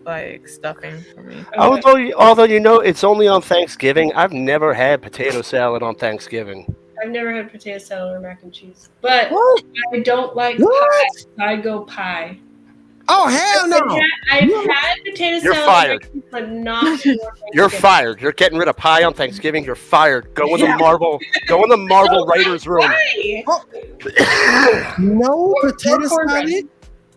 like stuffing for me. Although you know it's only on Thanksgiving. I've never had potato salad on Thanksgiving. I've never had potato salad or mac and cheese, but What? I don't like What? pie. I go pie. Oh hell no! I've had potato You're salad, fired. but not. for You're Thanksgiving. fired. You're getting rid of pie on Thanksgiving. You're fired. Go in the Marvel writers' room. Why? No Or potato cornbread. salad?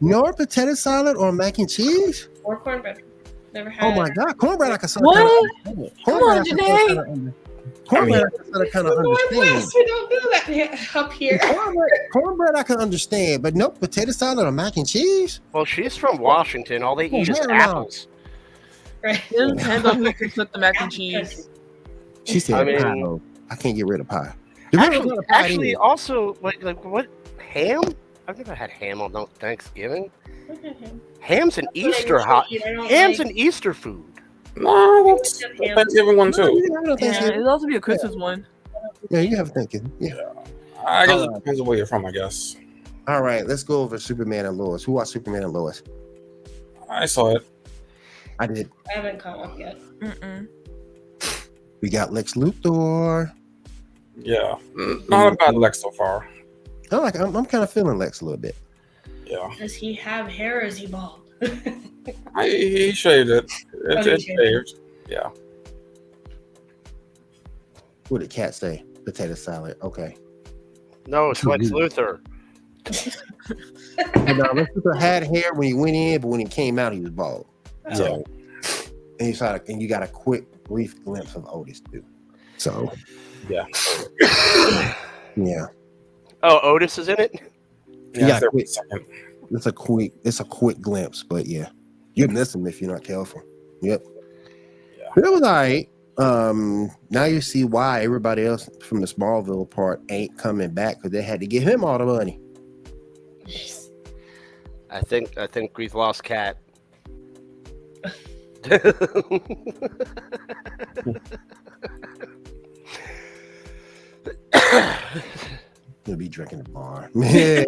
No potato salad or mac and cheese? Or cornbread. Never had. Oh my god, cornbread I can sort What? of Come on, Janae. Cornbread I can sort of kind of understand. Northwest, we don't do that up here. Cornbread I can understand, but no potato salad or mac and cheese? Well, she's from Washington. All they eat is hell no. apples. Right. It depends on who can cook the mac and cheese. She said I mean- pie. Though. I can't get rid of pie. Get rid of Actually, the pie actually, then. also like what ham? I've never had ham on Thanksgiving. Ham's an Easter Ham's an Easter food. No, that's the Thanksgiving one No, too. you can have it on Yeah, Thanksgiving. it'll also be a Christmas one. Yeah, you have Thanksgiving. Yeah. I guess it depends on where you're from, I guess. All right, let's go over Superman and Lois. Who watched Superman and Lois? I saw it. I did. I haven't caught up yet. Mm-mm. We got Lex Luthor. Yeah. Not a bad Lex so far. I'm kind of feeling Lex a little bit. Yeah. Does he have hair or is he bald? He shaved it. Oh, he It's shaved shaved. Yeah. What did Cat say? Potato salad. Okay. No, it's Lex Luthor. And Lex Luthor had hair when he went in, but when he came out, he was bald. So, and you got a quick, brief glimpse of Otis too. So, Yeah. yeah. Oh, Otis is in it. Yeah. Yeah, there quick. was a second. It's a quick glimpse, but yeah, you'd miss him if you're not careful. Yep. Yeah. But it was all right. Now you see why everybody else from the Smallville part ain't coming back because they had to give him all the money. I think we've lost Cat. He'll be drinking the bar. Yeah.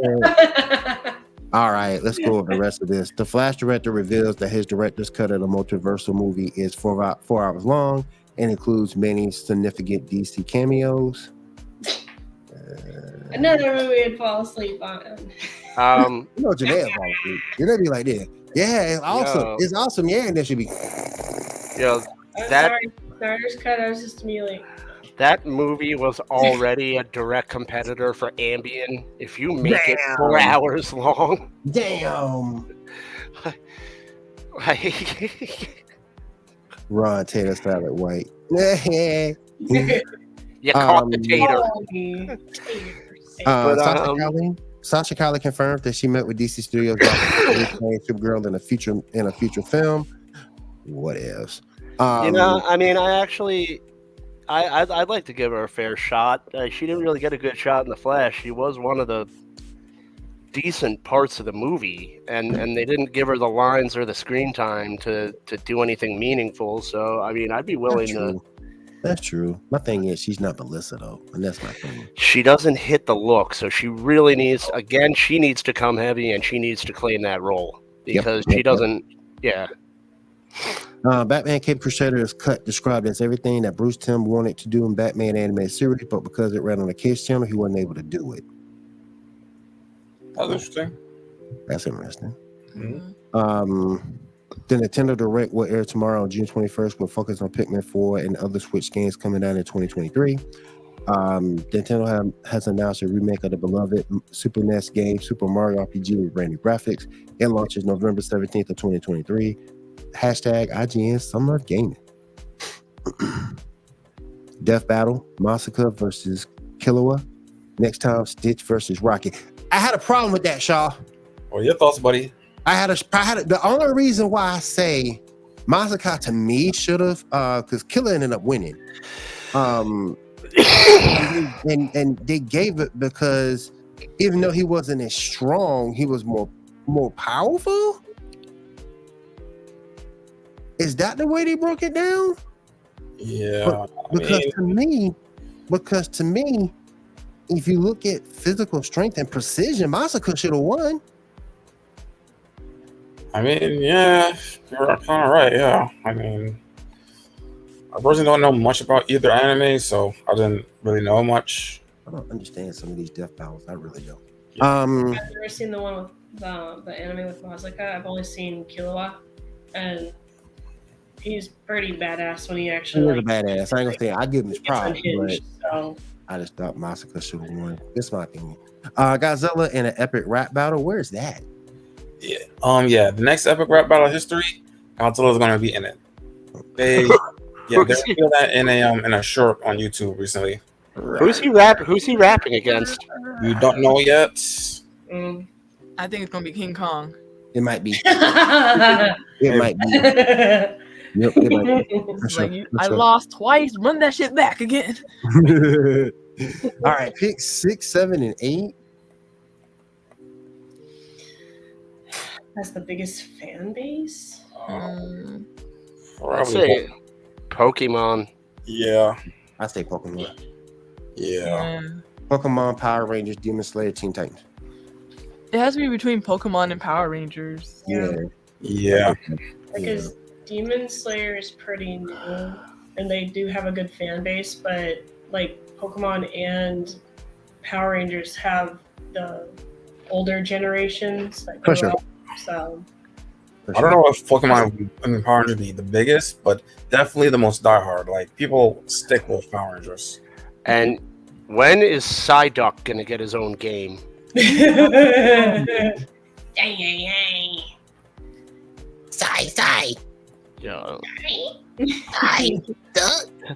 All right, let's go over the rest of this. The Flash director reveals that his director's cut of the multiversal movie is 4 hours long and includes many significant DC cameos. Another movie I'd fall asleep on. You know, Janae fall asleep. Janae be like this. Yeah, it's awesome. Yo. It's awesome. Yeah, and then she'll be. You know, I'm that sorry, Snyder's cut. I was just immediately. that movie was already a direct competitor for Ambien. If you make it Damn. 4 hours long, Damn. like, Ron Taylor Salad White. Yeah. you caught the tater. But, Sasha Calle confirmed that she met with DC Studios playing Supergirl in a future film. What else? You know, I mean, I'd like to give her a fair shot. She didn't really get a good shot in the Flash. She was one of the decent parts of the movie, and they didn't give her the lines or the screen time to do anything meaningful. So I mean, I'd be willing to. That's true. My thing is she's not Melissa though, and that's my thing. She doesn't hit the look, so she really needs. Again, she needs to come heavy, and she needs to claim that role because she doesn't. Yeah. Batman Cape Crusader is described as everything that Bruce Timm wanted to do in Batman animated series, but because it ran on the Kids channel, he wasn't able to do it. That's interesting. That's interesting. Mm-hmm. The Nintendo Direct will air tomorrow on June 21st. Will focus on Pikmin 4 and other Switch games coming out in 2023. Nintendo has announced a remake of the beloved Super NES game Super Mario RPG with brand new graphics. It launches November 17th of 2023. Hashtag IGN Summer Gaming. Death Battle, Massacre versus Killua. Next time, Stitch versus Rocky. I had a problem with that, Shaw. What are your thoughts, buddy? The only reason why I say Massacre to me should have, because Killer ended up winning. And they gave it because even though he wasn't as strong, he was more powerful. Is that the way they broke it down? Yeah. Because to me, if you look at physical strength and precision, Massacre should have won. I mean, yeah, you're kind of right. Yeah. I mean, I personally don't know much about either anime, so I didn't really know much. I don't understand some of these death battles. I really don't. Yeah. I've never seen the one with the anime with Mazuka. I've only seen Killua, and he's pretty badass when he actually. He was a badass. I ain't gonna say I give him his props, but so. I just thought Massacre should have won. That's my opinion. Godzilla in an epic rap battle. Where's that? Yeah. Yeah. The next epic rap battle history, Godzilla is going to be in it. They revealed that in a short on YouTube recently. Who's he rapping against? You don't know yet. I think it's gonna be King Kong. It might be. It might be. Yep, it might be. For sure. I lost twice. Run that shit back again. All right, pick 6, 7, and 8. Has the biggest fan base. I'd say Pokemon. Yeah. I say Pokemon. Yeah. Pokemon, Power Rangers, Demon Slayer, Teen Titans. It has to be between Pokemon and Power Rangers. Yeah. Because Demon Slayer is pretty new, and they do have a good fan base, but like Pokemon and Power Rangers have the older generations that For grow sure. up, so. I don't know if Pokemon and Power Rangers be the biggest, but definitely the most diehard. Like, people stick with Power Rangers. And when is Psyduck gonna get his own game? Sigh. Yeah.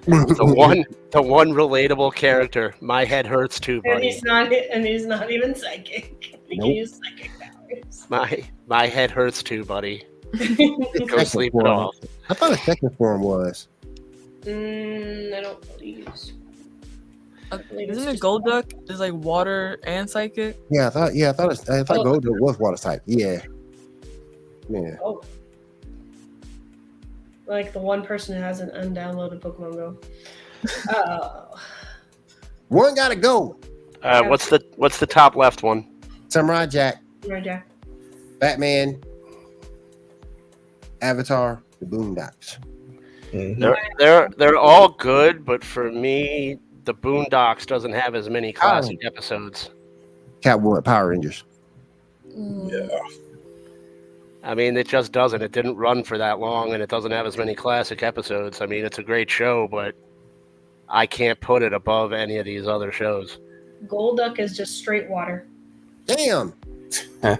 the one relatable character. My head hurts too, And buddy. he's not even psychic. He can use psychic powers. My head hurts too, buddy. Go sleep it off. I thought a second form was. I don't believe so. Isn't it Golduck is like water and psychic? Yeah, I thought Golduck was water type. Yeah. Oh. Like the one person who hasn't undownloaded Pokemon Go. One gotta go. What's the top left one? Samurai Jack, Right. Batman, Avatar, the Boondocks. They're all good, but for me, the Boondocks doesn't have as many classic episodes. Catwoman, Power Rangers. Yeah. I mean, it just doesn't. It didn't run for that long, and it doesn't have as many classic episodes. I mean, it's a great show, but I can't put it above any of these other shows. Golduck is just straight water. Damn. Huh.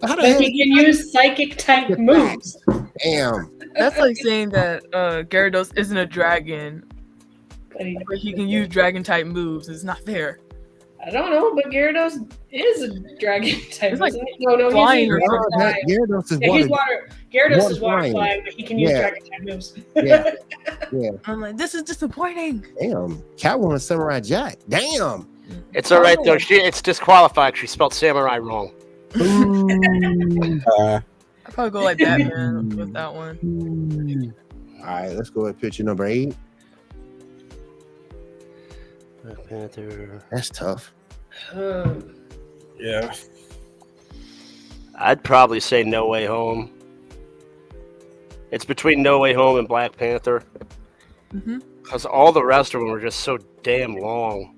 How the But hell? he can use psychic type moves. Damn. That's like saying that Gyarados isn't a dragon, but he can use dragon type moves. It's not fair. I don't know, but Gyarados is a dragon type. It's like isn't he? No, flying he's or water something. flying. Gyarados is Yeah, he's water. Gyarados water is water flying. flying, but he can use Yeah. dragon type moves. Yeah. I'm like, this is disappointing. Damn. Catwoman, Samurai Jack. Damn. It's all right though. It's disqualified. She spelled samurai wrong. I'd probably go like Batman with that one. All right, let's go with picture number 8. Black Panther. That's tough. Yeah. I'd probably say No Way Home. It's between No Way Home and Black Panther. Because all the rest of them are just so damn long.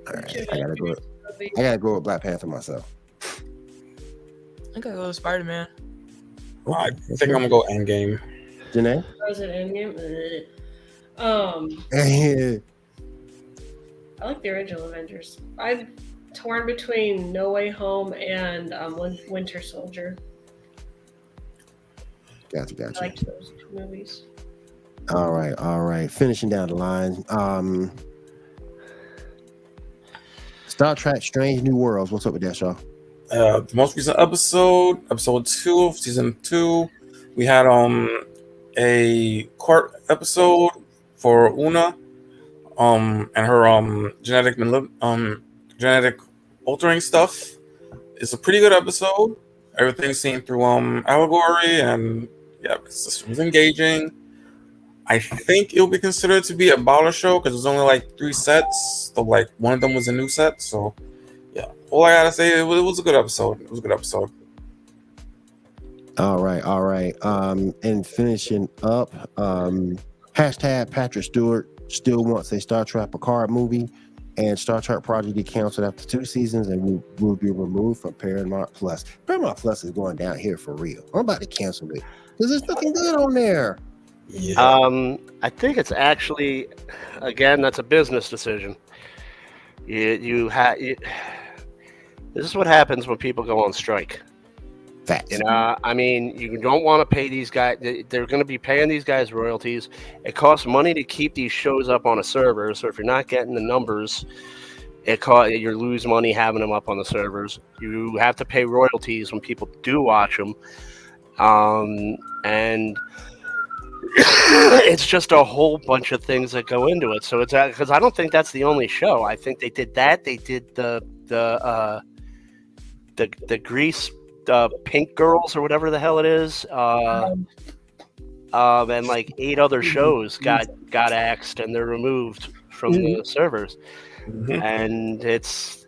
All right, I gotta go with Black Panther myself. I gotta go with Spider-Man. Well, I think I'm gonna go Endgame. Janae? Was it Endgame? I like the original Avengers. I'm torn between No Way Home and Winter Soldier. Gotcha. I liked those two movies. All right. Finishing down the line. Star Trek: Strange New Worlds. What's up with that, y'all? The most recent episode 2 of season 2, we had a court episode for Una, and her genetic altering stuff. It's a pretty good episode. Everything's seen through allegory, and yeah, it was engaging. I think it'll be considered to be a baller show because there's only like 3 sets, so like one of them was a new set. So yeah, all I gotta say, it was a good episode. It was a good episode. All right. And finishing up, hashtag Patrick Stewart still wants a Star Trek Picard movie, and Star Trek Prodigy canceled after 2 seasons and will be removed from Paramount Plus. Paramount Plus is going down here for real. I'm about to cancel it because there's nothing good on there. Yeah. I think it's actually, again, that's a business decision. This is what happens when people go on strike. Facts. I mean, you don't want to pay these guys. They're going to be paying these guys royalties. It costs money to keep these shows up on a server. So if you're not getting the numbers, you lose money having them up on the servers. You have to pay royalties when people do watch them. And it's just a whole bunch of things that go into it. So it's because I don't think that's the only show. I think they did that. They did the Grease Pink Girls or whatever the hell it is. And like 8 other shows got axed and they're removed from the servers. And it's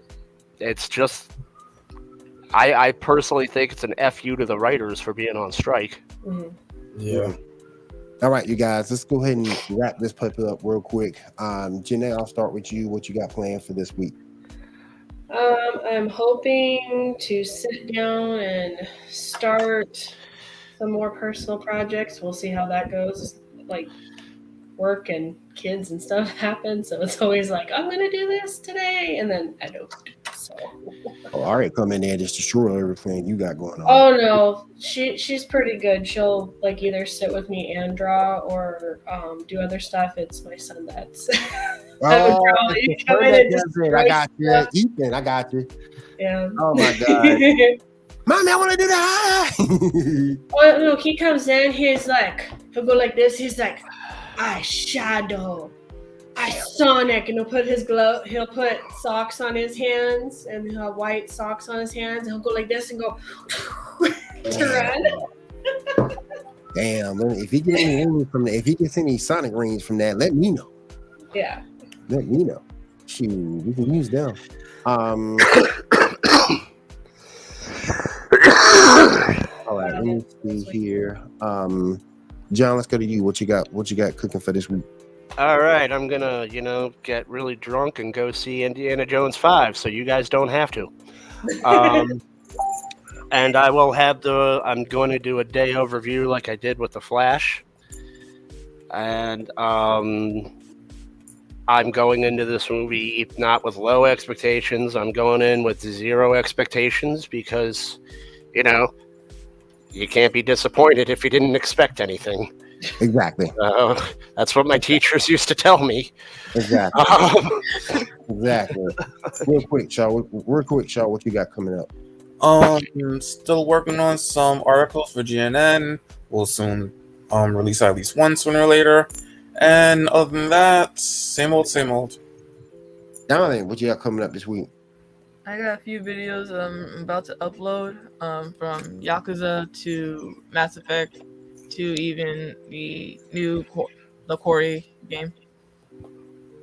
just I personally think it's an FU to the writers for being on strike. Yeah. All right, you guys, let's go ahead and wrap this puppy up real quick. Janae, I'll start with you. What you got planned for this week? I'm hoping to sit down and start some more personal projects. We'll see how that goes. Like work and kids and stuff happen, so it's always like I'm gonna do this today, and then I don't. So. Oh, all right, come in there and just destroy everything you got going on. Oh no, she's pretty good. She'll like either sit with me and draw or do other stuff. It's my son that's. I got you, Ethan. I got you. Yeah. Oh my god, Mommy, I want to do that. Oh no, he comes in. He'll go like this. He's like, I shadow. I Sonic, and he'll put socks on his hands, and he'll have white socks on his hands, and he'll go like this and go to run. Damn, if he gets any Sonic rings from that, let me know. Yeah. Let me know. Shoot, we can use them. All right, let me see here. John, let's go to you. What you got cooking for this week? All right, I'm gonna, get really drunk and go see Indiana Jones 5, so you guys don't have to. And I will have I'm going to do a day overview like I did with The Flash. And I'm going into this movie not with low expectations. I'm going in with 0 expectations because, you can't be disappointed if you didn't expect anything. Exactly. That's what my teachers used to tell me. Exactly. Exactly. Real quick, Shaw, what you got coming up? Still working on some articles for GNN. We'll soon release at least one sooner or later. And other than that, same old, same old. Darling, what you got coming up this week? I got a few videos I'm about to upload, from Yakuza to Mass Effect to even the new the Quarry game.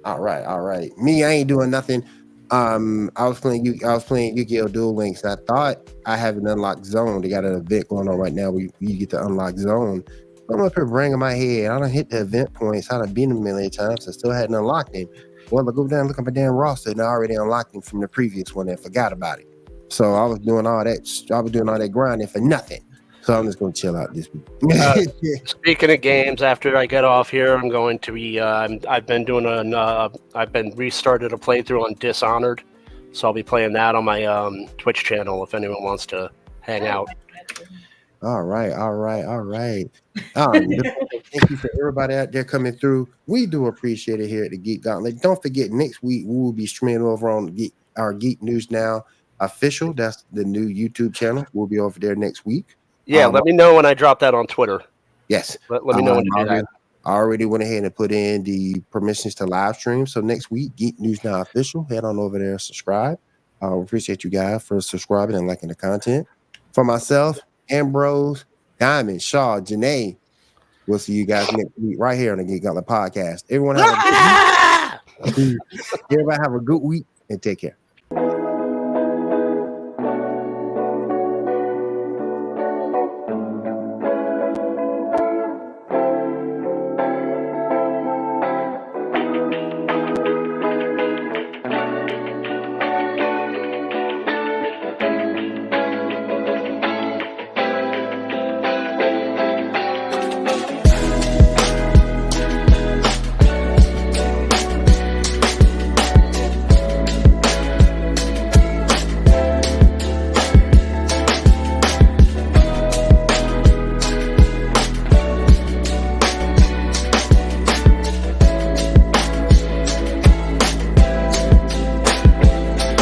All right. Me, I ain't doing nothing. I was playing Yu-Gi-Oh! Duel Links. I thought I have an unlocked zone. They got an event going on right now where you get the unlocked zone. I'm up here bringing my head. I done hit the event points. I done beat them a million times. I still hadn't unlocked him. Well, I go down and look at my damn roster, and I already unlocked him from the previous one and forgot about it. So I was doing all that grinding for nothing. So I'm just gonna chill out this week. Speaking of games, after I get off here, I'm going to be. I've been doing I've been restarted a playthrough on Dishonored, so I'll be playing that on my Twitch channel if anyone wants to hang out. All right. Thank you for everybody out there coming through. We do appreciate it here at the Geek Gauntlet. Don't forget, next week we will be streaming over on our Geek News Now official. That's the new YouTube channel. We'll be over there next week. Yeah, let me know when I drop that on Twitter. Yes. Let me know when to do that. I already went ahead and put in the permissions to live stream. So next week, Geek News Now official. Head on over there and subscribe. I appreciate you guys for subscribing and liking the content. For myself, Ambrose, Diamond, Shaw, Janae, we'll see you guys next week right here on the Geek Gauntlet podcast. Everybody have a good week and take care.